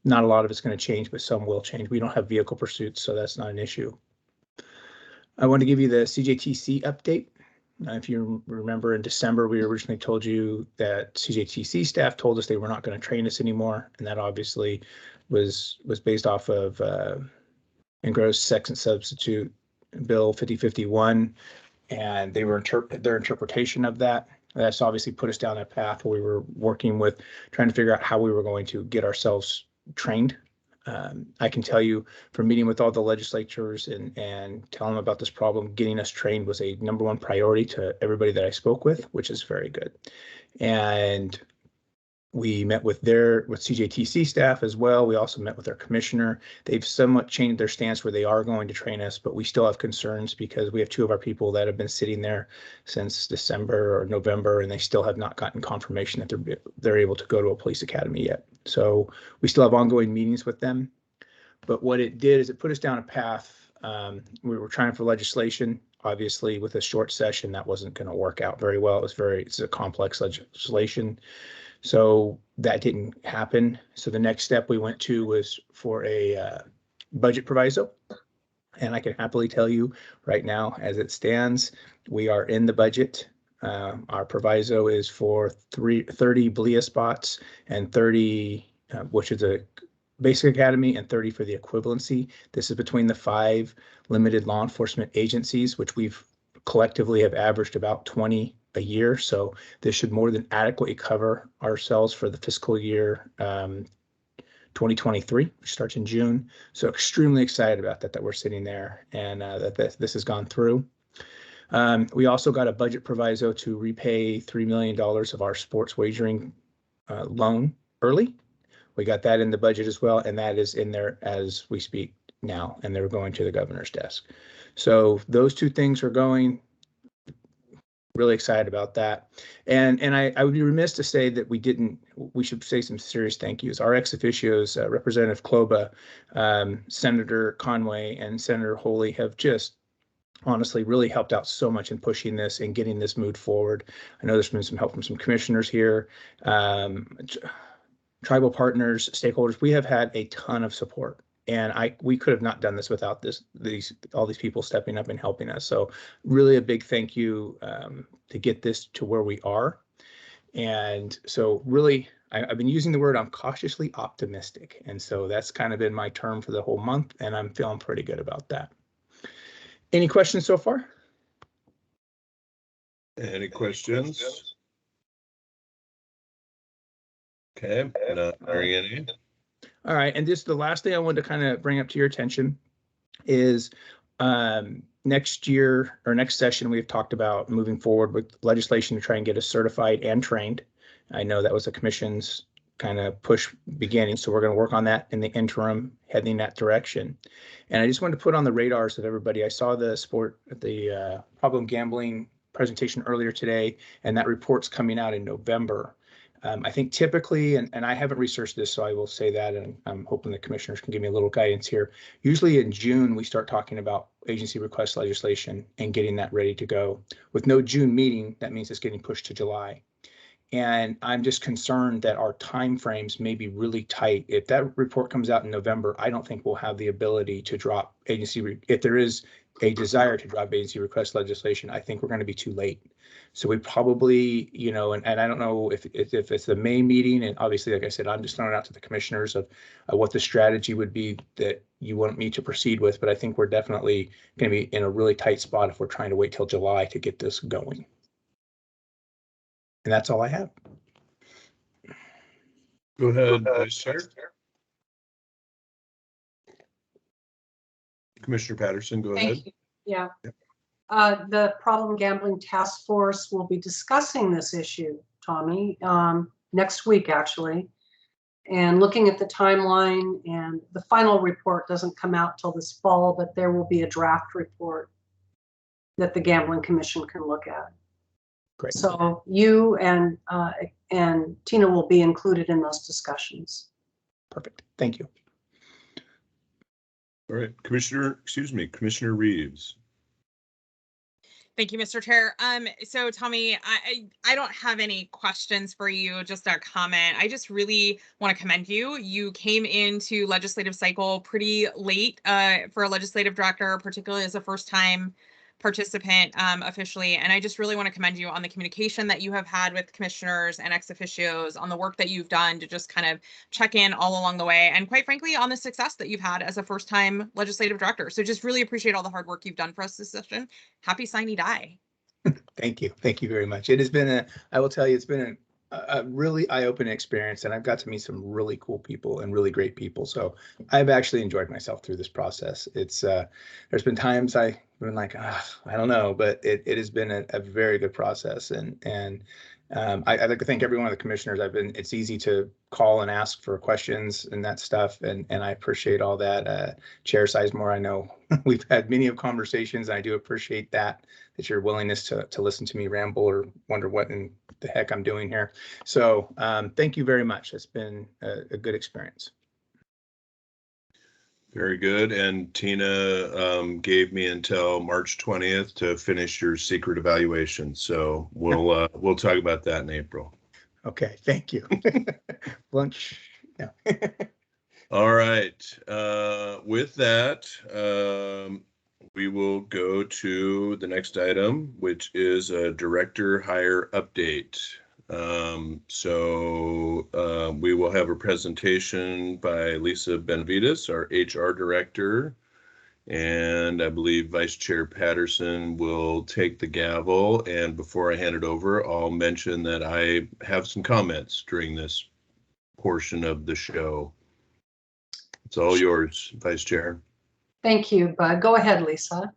a lot of it's going to change, but some will change. We don't have vehicle pursuits, so that's not an issue. I want to give you the CJTC update. If you remember, in December, we originally told you that CJTC staff told us they were not going to train us anymore, and that obviously was based off of Engross Sex and Substitute Bill 5051, and they were their interpretation of that. That's obviously put us down a path where we were working with trying to figure out how we were going to get ourselves trained. I can tell you from meeting with all the legislatures and telling them about this problem, getting us trained was a #1 priority to everybody that I spoke with, which is very good. And we met with CJTC staff as well. We also met with their commissioner. They've somewhat changed their stance where they are going to train us, but we still have concerns because we have 2 of our people that have been sitting there since December or November, and they still have not gotten confirmation that they're able to go to a police academy yet. So we still have ongoing meetings with them. But what it did is it put us down a path. We were trying for legislation. Obviously, with a short session, that wasn't going to work out very well. It's a complex legislation. So that didn't happen. So the next step we went to was for a budget proviso. And I can happily tell you right now, as it stands, we are in the budget. Our proviso is for 30 BLEA spots and 30, which is a basic academy, and 30 for the equivalency. This is between the 5 limited law enforcement agencies, which we've collectively have averaged about 20 a year. So this should more than adequately cover ourselves for the fiscal year 2023, which starts in June. So extremely excited about that we're sitting there and that this has gone through. We also got a budget proviso to repay $3 million of our sports wagering loan early. We got that in the budget as well, and that is in there as we speak now, and they're going to the governor's desk. So those two things are going. Really excited about that. And I would be remiss to say that we should say some serious thank yous. Our ex officios, Representative Kloba, Senator Conway, and Senator Holy have just honestly really helped out so much in pushing this and getting this moved forward. I know there's been some help from some commissioners here, tribal partners, stakeholders. We have had a ton of support. And we could have not done this without all these people stepping up and helping us. So really a big thank you to get this to where we are. And so really, I've been using the word, I'm cautiously optimistic. And so that's kind of been my term for the whole month, and I'm feeling pretty good about that. Any questions so far? Any questions? Okay, not hearing any. All right, and just the last thing I wanted to kind of bring up to your attention is next year or next session, we've talked about moving forward with legislation to try and get us certified and trained. I know that was the commission's kind of push beginning, so we're going to work on that in the interim, heading that direction. And I just wanted to put on the radars of everybody. I saw the problem gambling presentation earlier today, and that report's coming out in November. I think typically, and I haven't researched this, so I will say that, and I'm hoping the commissioners can give me a little guidance here. Usually in June, we start talking about agency request legislation and getting that ready to go. With no June meeting, that means it's getting pushed to July. And I'm just concerned that our timeframes may be really tight. If that report comes out in November, I don't think we'll have the ability to drop agency. If there is a desire to drop agency request legislation, I think we're going to be too late. So we probably, and I don't know if it's the May meeting, and obviously, like I said, I'm just throwing it out to the commissioners of what the strategy would be that you want me to proceed with. But I think we're definitely going to be in a really tight spot if we're trying to wait till July to get this going. And that's all I have. Go ahead, Vice Chair. Commissioner Patterson, go ahead. Thank you. Yeah. The Problem Gambling Task Force will be discussing this issue, Tommy, next week, actually. And looking at the timeline, and the final report doesn't come out till this fall, but there will be a draft report that the Gambling Commission can look at. Great. So you and Tina will be included in those discussions. Perfect. Thank you. All right, Commissioner Reeves. Thank you, Mr. Chair. So Tommy, I don't have any questions for you, just a comment. I just really want to commend you. You came into legislative cycle pretty late for a legislative director, particularly as a first-time participant officially. And I just really want to commend you on the communication that you have had with commissioners and ex officios, on the work that you've done to just kind of check in all along the way, and quite frankly, on the success that you've had as a first-time legislative director. So just really appreciate all the hard work you've done for us this session. Happy Sine Die. Thank you. Thank you very much. It has been I will tell you, it's been a really eye-opening experience, and I've got to meet some really cool people and really great people. So I've actually enjoyed myself through this process. It's there's been times I've been like, I don't know, but it has been a very good process. And I'd like to thank every one of the commissioners. It's easy to call and ask for questions and that stuff. And I appreciate all that. Chair Sizemore, I know we've had many of conversations, and I do appreciate that your willingness to listen to me ramble or wonder what in the heck I'm doing here. So thank you very much. It's been a good experience. Very good. And Tina gave me until March 20th to finish your secret evaluation. So we'll talk about that in April. Okay, thank you. Lunch. Yeah. All right. With that, we will go to the next item, which is a director hire update. We will have a presentation by Lisa Benavides, our HR director, and I believe Vice Chair Patterson will take the gavel. And before I hand it over, I'll mention that I have some comments during this portion of the show. It's all yours, Vice Chair. Thank you, Bud. Go ahead, Lisa.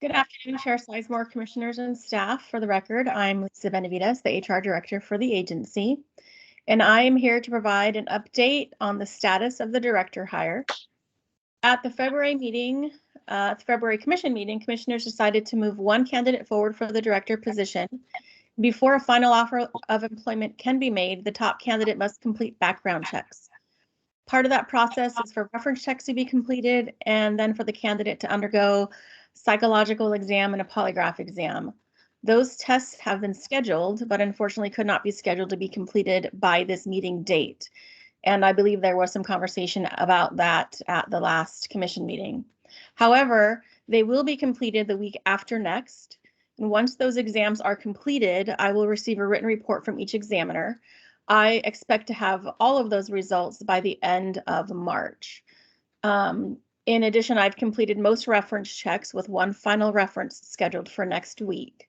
Good afternoon, Chair Sizemore, Commissioners and staff. For the record, I'm Lisa Benavides, the HR Director for the agency, and I am here to provide an update on the status of the director hire. At the February Commission meeting, Commissioners decided to move one candidate forward for the director position. Before a final offer of employment can be made, the top candidate must complete background checks. Part of that process is for reference checks to be completed and then for the candidate to undergo psychological exam and a polygraph exam. Those tests have been scheduled, but unfortunately could not be scheduled to be completed by this meeting date. And I believe there was some conversation about that at the last commission meeting. However, they will be completed the week after next. And once those exams are completed, I will receive a written report from each examiner. I expect to have all of those results by the end of March. In addition, I've completed most reference checks with one final reference scheduled for next week.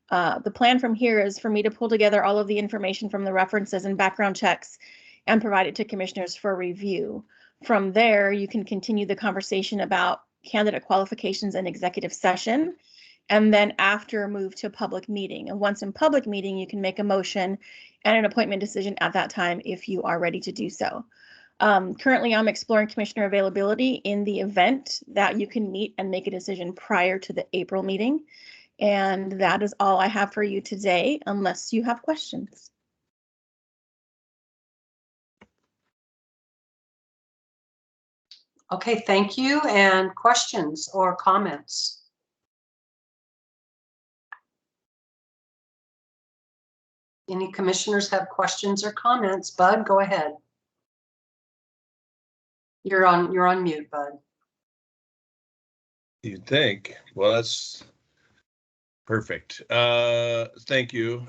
The plan from here is for me to pull together all of the information from the references and background checks and provide it to commissioners for review. From there, you can continue the conversation about candidate qualifications and executive session, and then after move to a public meeting. And once in public meeting, you can make a motion and an appointment decision at that time if you are ready to do so. Currently, I'm exploring commissioner availability in the event that you can meet and make a decision prior to the April meeting. And that is all I have for you today, unless you have questions. Okay, thank you. And questions or comments? Any commissioners have questions or comments? Bud, go ahead. You're on mute, Bud. You'd think. Well, that's perfect. Thank you,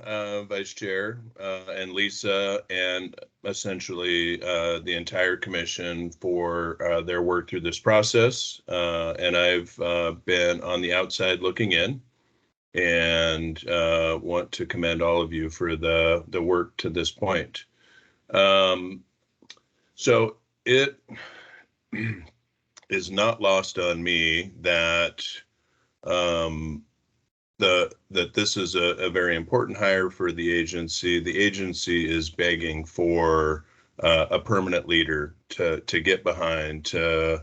Vice Chair and Lisa, and essentially the entire commission for their work through this process. And I've been on the outside looking in, and want to commend all of you for the work to this point. So it is not lost on me that that this is a very important hire for the agency. The agency is begging for a permanent leader to get behind, to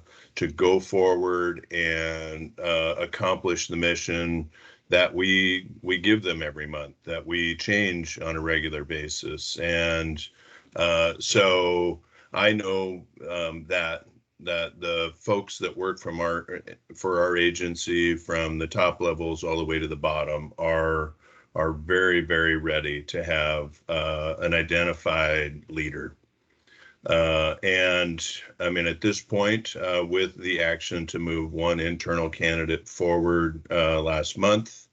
go forward and accomplish the mission that we give them every month, that we change on a regular basis. And so I know that the folks that work for our agency, from the top levels all the way to the bottom, are very, very ready to have an identified leader. And I mean, at this point, with the action to move one internal candidate forward last month,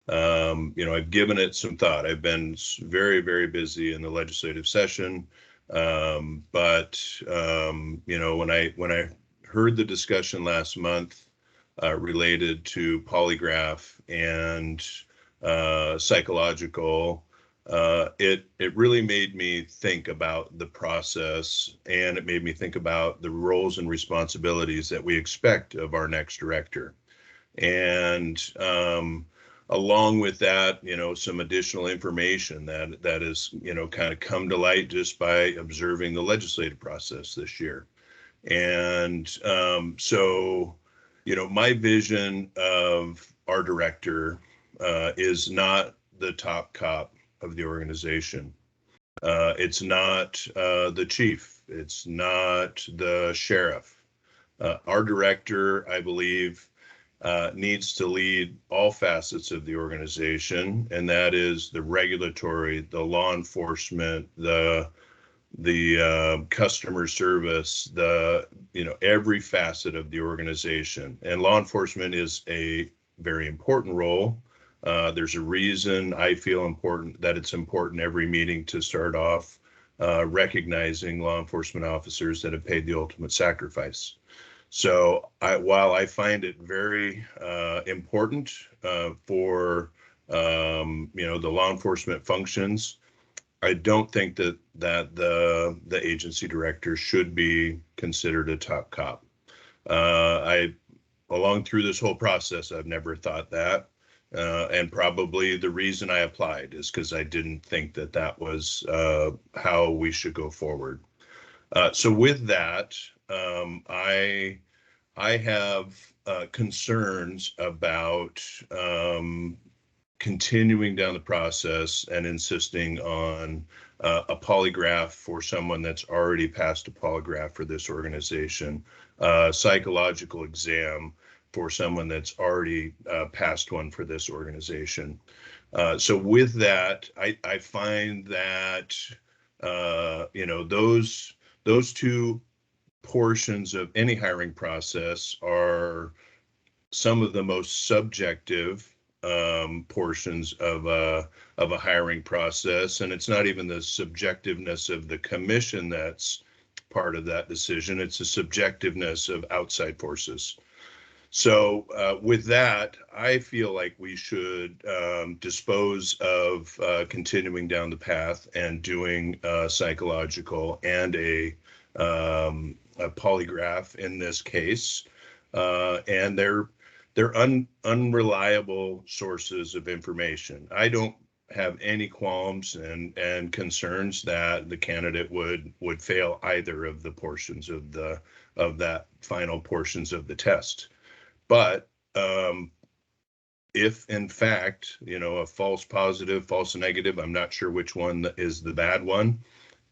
I've given it some thought. I've been very, very busy in the legislative session. But when I heard the discussion last month related to polygraph and psychological, it really made me think about the process, and it made me think about the roles and responsibilities that we expect of our next director. And along with that, some additional information that is, kind of come to light just by observing the legislative process this year. And so, my vision of our director is not the top cop of the organization. It's not the chief. It's not the sheriff. Our director, I believe, needs to lead all facets of the organization, and that is the regulatory, the law enforcement, the customer service, every facet of the organization. And law enforcement is a very important role. There's a reason I feel that it's important every meeting to start off recognizing law enforcement officers that have paid the ultimate sacrifice. So while I find it very important for the law enforcement functions, I don't think that the agency director should be considered a top cop. along through this whole process, I've never thought that. And probably the reason I applied is because I didn't think that that was how we should go forward. So with that, I have concerns about continuing down the process and insisting on a polygraph for someone that's already passed a polygraph for this organization, psychological exam for someone that's already passed one for this organization. So with that, I find that, you know, those two portions of any hiring process are some of the most subjective portions of a hiring process, and it's not even the subjectiveness of the commission that's part of that decision. It's the subjectiveness of outside forces. So with that, I feel like we should dispose of continuing down the path and doing psychological and a polygraph in this case, and they're unreliable sources of information. I don't have any qualms and concerns that the candidate would fail either of the portions of that final portions of the test. But if in fact, you know, a false positive, false negative, I'm not sure which one is the bad one.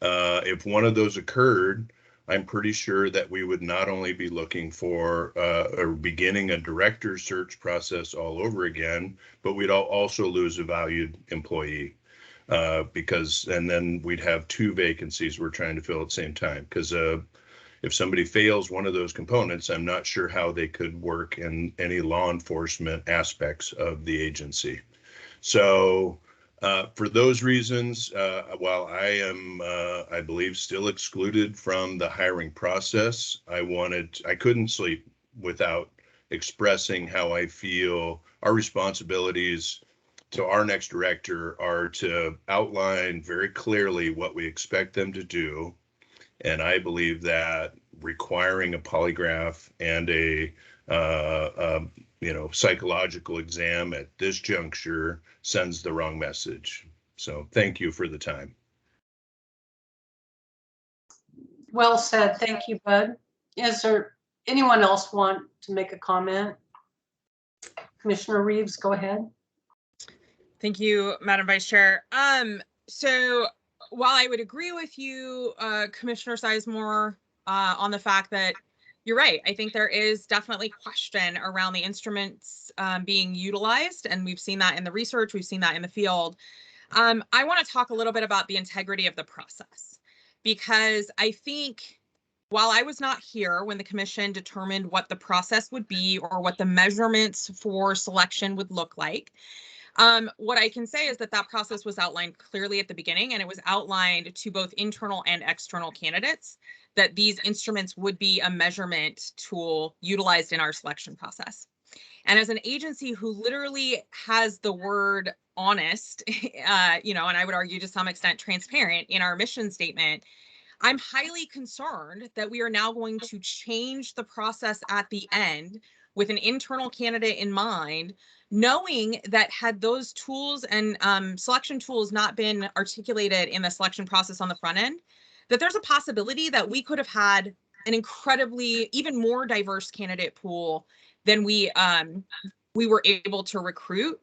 If one of those occurred, I'm pretty sure that we would not only be looking for or beginning a director search process all over again, but we'd also lose a valued employee because, and then we'd have two vacancies we're trying to fill at the same time. Because if somebody fails one of those components, I'm not sure how they could work in any law enforcement aspects of the agency. So for those reasons, while I am, I believe, still excluded from the hiring process, I couldn't sleep without expressing how I feel our responsibilities to our next director are to outline very clearly what we expect them to do. And I believe that requiring a polygraph and a you know, psychological exam at this juncture sends the wrong message. So thank you for the time. Well said. Thank you, Bud. Is there anyone else want to make a comment? Commissioner Reeves, go ahead. Thank you, Madam Vice Chair. So while I would agree with you, Commissioner Sizemore, on the fact that you're right, I think there is definitely question around the instruments being utilized, and we've seen that in the research, we've seen that in the field. I want to talk a little bit about the integrity of the process, because I think while I was not here when the commission determined what the process would be or what the measurements for selection would look like, what I can say is that that process was outlined clearly at the beginning, and it was outlined to both internal and external candidates that these instruments would be a measurement tool utilized in our selection process. And as an agency who literally has the word honest, you know, and I would argue to some extent transparent in our mission statement, I'm highly concerned that we are now going to change the process at the end with an internal candidate in mind, knowing that had those tools and selection tools not been articulated in the selection process on the front end, that there's a possibility that we could have had an incredibly even more diverse candidate pool than we were able to recruit,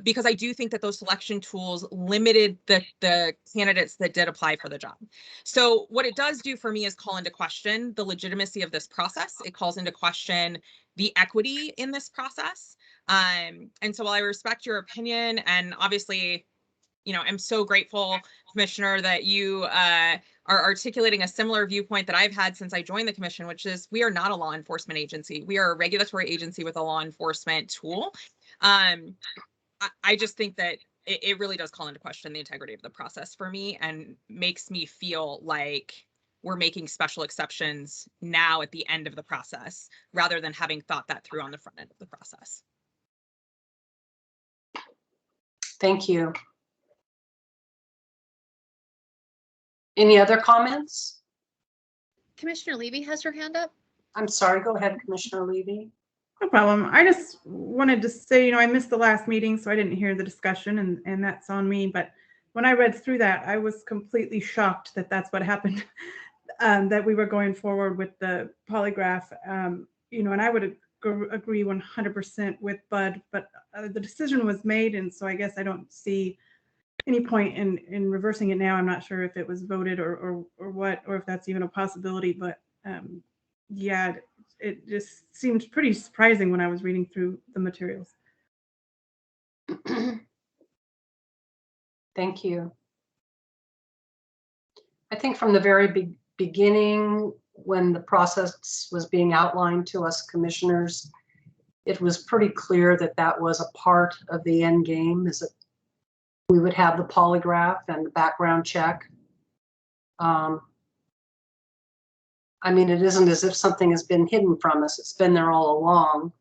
because I do think that those selection tools limited the candidates that did apply for the job. So what it does do for me is call into question the legitimacy of this process. It calls into question the equity in this process. And so while I respect your opinion, and obviously, you know, I'm so grateful, Commissioner, that you are articulating a similar viewpoint that I've had since I joined the commission, which is we are not a law enforcement agency. We are a regulatory agency with a law enforcement tool. I just think that it really does call into question the integrity of the process for me, and makes me feel like we're making special exceptions now at the end of the process, rather than having thought that through on the front end of the process. Thank you. Any other comments? Commissioner Levy has her hand up. I'm sorry, go ahead, Commissioner Levy. No problem. I just wanted to say, I missed the last meeting, so I didn't hear the discussion, and that's on me. But when I read through that, I was completely shocked that that's what happened, that we were going forward with the polygraph. And I would agree 100% with Bud, but the decision was made, and so I guess I don't see any point in reversing it now. I'm not sure if it was voted or what, or if that's even a possibility, but yeah, it just seemed pretty surprising when I was reading through the materials. Thank you. I think from the very beginning, when the process was being outlined to us commissioners, it was pretty clear that that was a part of the end game, is that we would have the polygraph and the background check. I mean, it isn't as if something has been hidden from us. It's been there all along.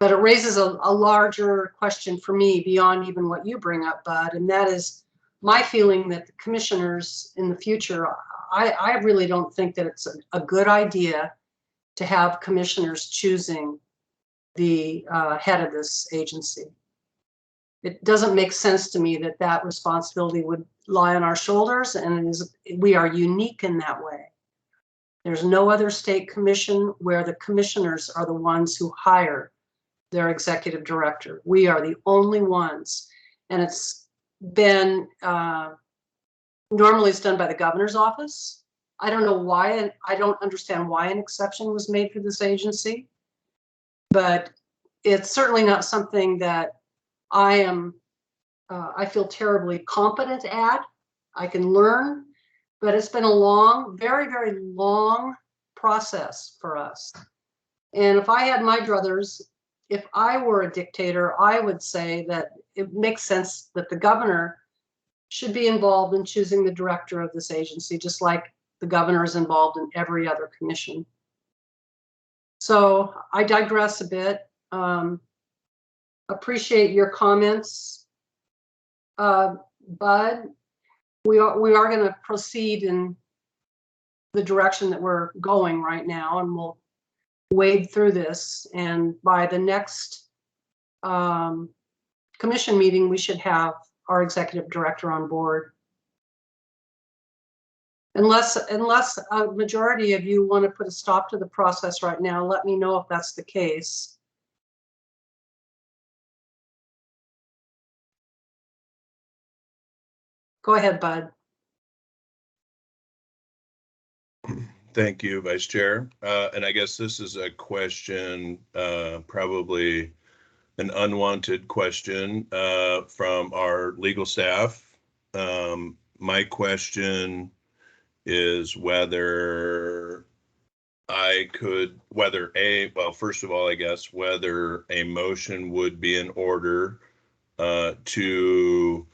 But it raises a larger question for me beyond even what you bring up, Bud, and that is my feeling that the commissioners in the future, I really don't think that it's a good idea to have commissioners choosing the head of this agency. It doesn't make sense to me that that responsibility would lie on our shoulders, and we are unique in that way. There's no other state commission where the commissioners are the ones who hire their executive director. We are the only ones, and it's been normally it's done by the governor's office. I don't know why, and I don't understand why an exception was made for this agency, but it's certainly not something that I feel terribly competent at. I can learn, but it's been a long, very, very long process for us. And if I had my druthers, if I were a dictator, I would say that it makes sense that the governor should be involved in choosing the director of this agency, just like the governor is involved in every other commission. So I digress a bit. Appreciate your comments, Bud. We are going to proceed in the direction that we're going right now, and we'll wade through this. And by the next commission meeting, we should have our executive director on board. Unless a majority of you want to put a stop to the process right now, let me know if that's the case. Go ahead, Bud. Thank you, Vice Chair. And I guess this is a question, probably an unwanted question from our legal staff. My question is whether first of all, I guess, whether a motion would be in order to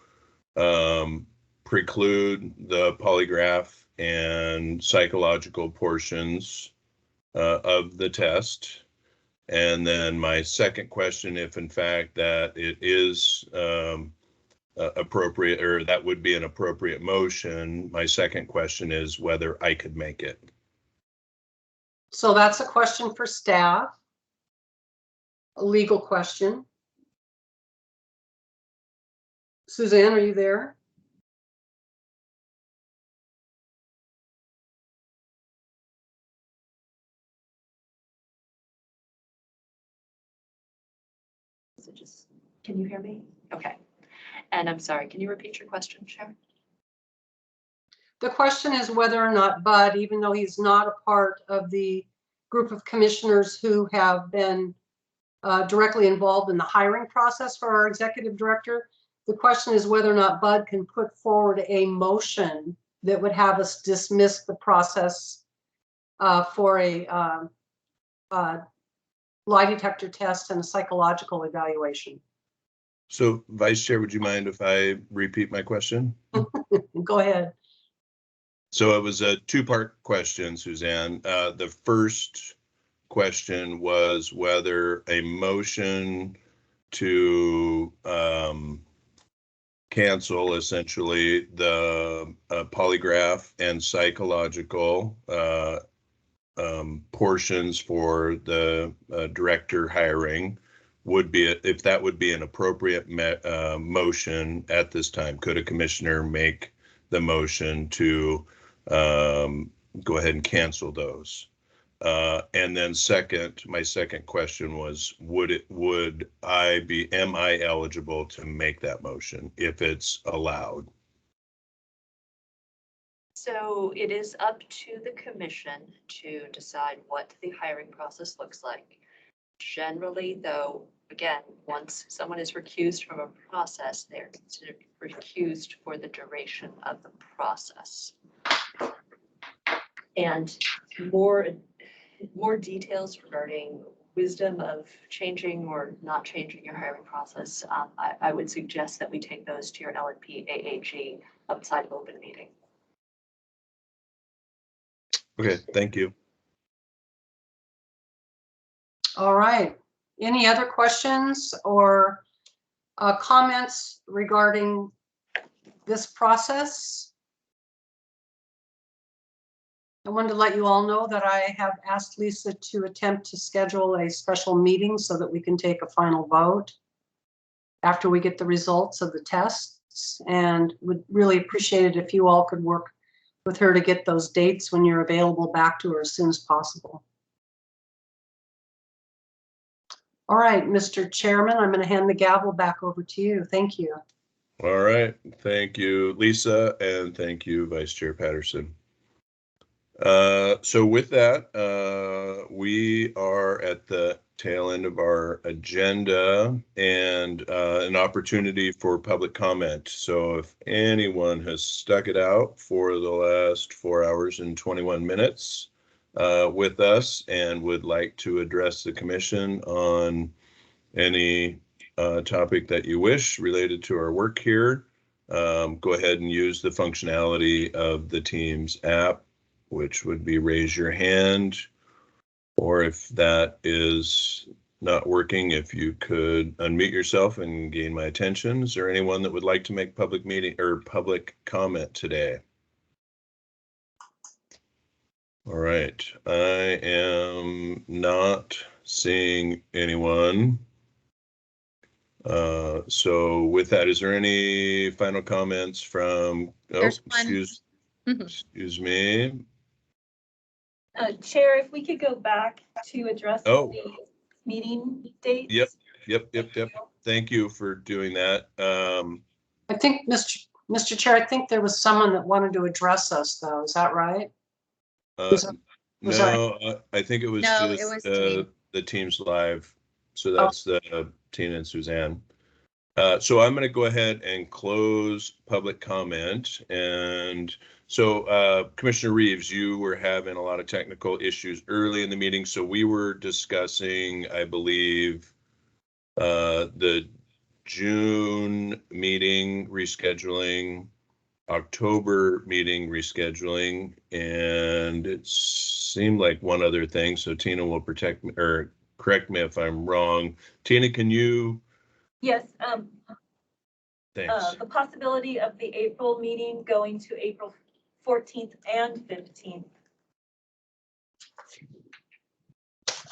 preclude the polygraph and psychological portions of the test. And then my second question, if in fact that it is appropriate, or that would be an appropriate motion, my second question is whether I could make it. So that's a question for staff, a legal question. Suzanne, are you there? So can you hear me? Okay. And I'm sorry, can you repeat your question, Chair? The question is whether or not Bud, even though he's not a part of the group of commissioners who have been directly involved in the hiring process for our executive director, the question is whether or not Bud can put forward a motion that would have us dismiss the process for a lie detector test and a psychological evaluation. So, Vice Chair, would you mind if I repeat my question? Go ahead. So it was a two-part question, Suzanne. The first question was whether a motion to cancel essentially the polygraph and psychological portions for the director hiring would be, if that would be an appropriate motion at this time. Could a commissioner make the motion to go ahead and cancel those? And then my second question was, am I eligible to make that motion if it's allowed? So it is up to the commission to decide what the hiring process looks like. Generally, though, again, once someone is recused from a process, they're considered recused for the duration of the process. And more details regarding wisdom of changing or not changing your hiring process, I would suggest that we take those to your L&P AAG outside of open meeting. Okay, thank you. All right. Any other questions or comments regarding this process? I wanted to let you all know that I have asked Lisa to attempt to schedule a special meeting so that we can take a final vote after we get the results of the tests, and would really appreciate it if you all could work with her to get those dates when you're available back to her as soon as possible. All right, Mr. Chairman, I'm going to hand the gavel back over to you. Thank you. All right, thank you, Lisa, and thank you, Vice Chair Patterson. So with that, we are at the tail end of our agenda and an opportunity for public comment. So if anyone has stuck it out for the last 4 hours and 21 minutes with us and would like to address the commission on any topic that you wish related to our work here, go ahead and use the functionality of the Teams app, which would be raise your hand, or if that is not working, if you could unmute yourself and gain my attention. Is there anyone that would like to make public meeting or public comment today? All right, I am not seeing anyone. So with that, is there any final comments from, excuse me. Chair, if we could go back to address the meeting date. Yep. Thank you for doing that. I think, Mr. Chair, I think there was someone that wanted to address us, though. Is that right? No, I think it was just the Teams Live. So that's the Tina and Suzanne. So I'm going to go ahead and close public comment. And so Commissioner Reeves, you were having a lot of technical issues early in the meeting. So we were discussing, I believe, the June meeting rescheduling, October meeting rescheduling, and it seemed like one other thing. So Tina will protect me or correct me if I'm wrong. Tina, can you? Yes. Thanks. The possibility of the April meeting going to April 14th and 15th.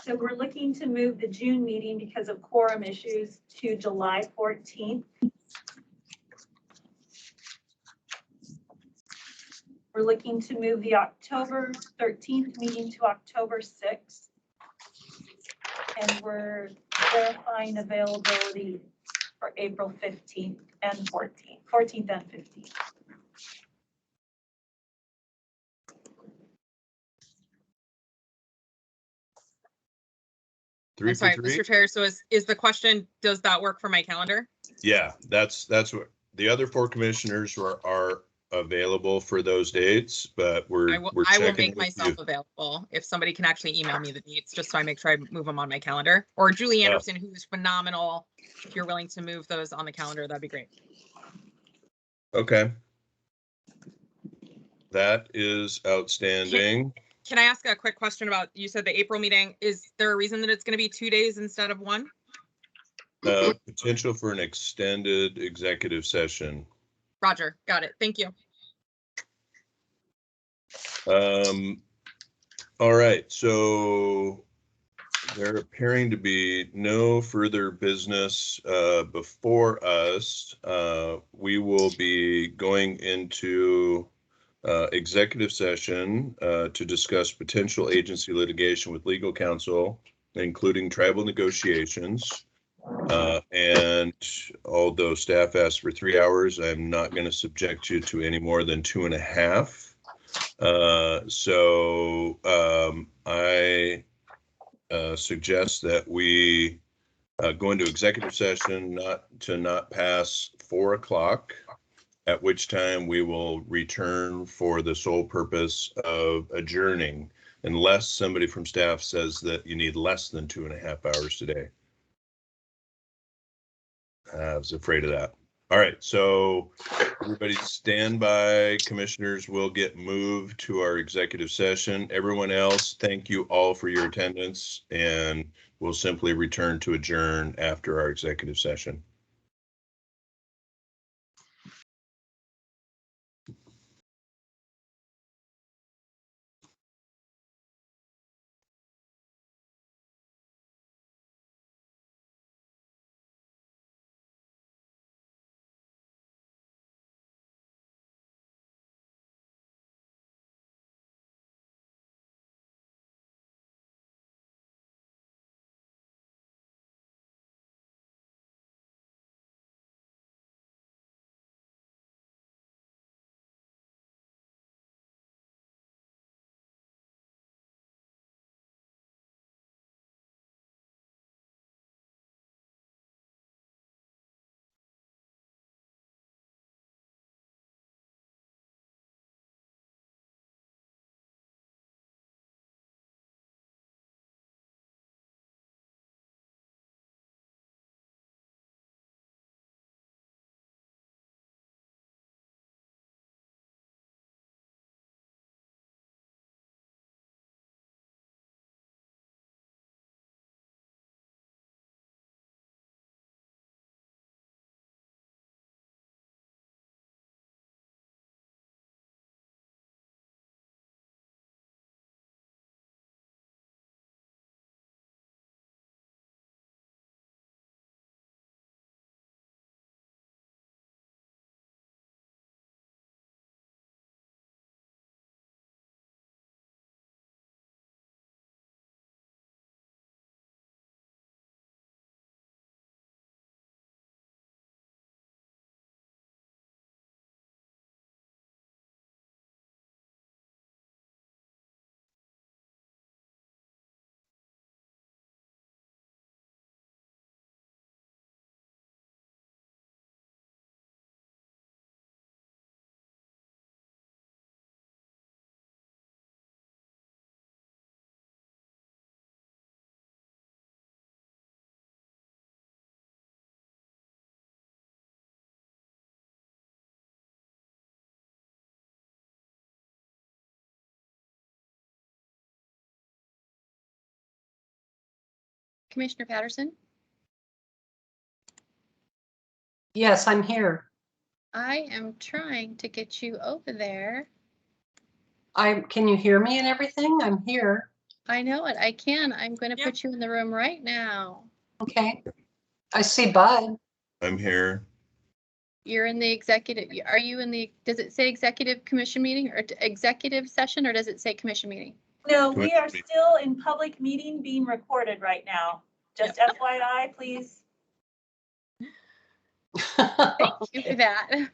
So we're looking to move the June meeting because of quorum issues to July 14th. We're looking to move the October 13th meeting to October 6th. And we're verifying availability for April 15th and 14th and 15th. I'm sorry, Mr. Chair. So is the question, does that work for my calendar? Yeah, that's what the other four commissioners are available for those dates, but I will make myself available if somebody can actually email me the dates, just so I make sure I move them on my calendar. Or Julie Anderson, who is phenomenal. If you're willing to move those on the calendar, that'd be great. Okay. That is outstanding. Can I ask a quick question about, you said the April meeting, is there a reason that it's going to be 2 days instead of one? Potential for an extended executive session. Roger, got it. Thank you. All right, so there appearing to be no further business before us. We will be going into executive session to discuss potential agency litigation with legal counsel, including tribal negotiations. And although staff asked for 3 hours, I'm not going to subject you to any more than 2.5. I suggest that we go into executive session not pass 4 o'clock, at which time we will return for the sole purpose of adjourning, unless somebody from staff says that you need less than 2.5 hours today. I was afraid of that. All right, so everybody stand by. Commissioners will get moved to our executive session. Everyone else, thank you all for your attendance, and we'll simply return to adjourn after our executive session. Commissioner Patterson, Yes, I'm here. I am trying to get you over there. Can you hear me and everything? I'm here. I know it. I can. I'm going to put you in the room right now. Okay. I see Bud. I'm here. You're in the executive, are you in the, does it say executive commission meeting or executive session, or does it say commission meeting? No, we are still in public meeting being recorded right now. Just FYI, please. Thank you for that.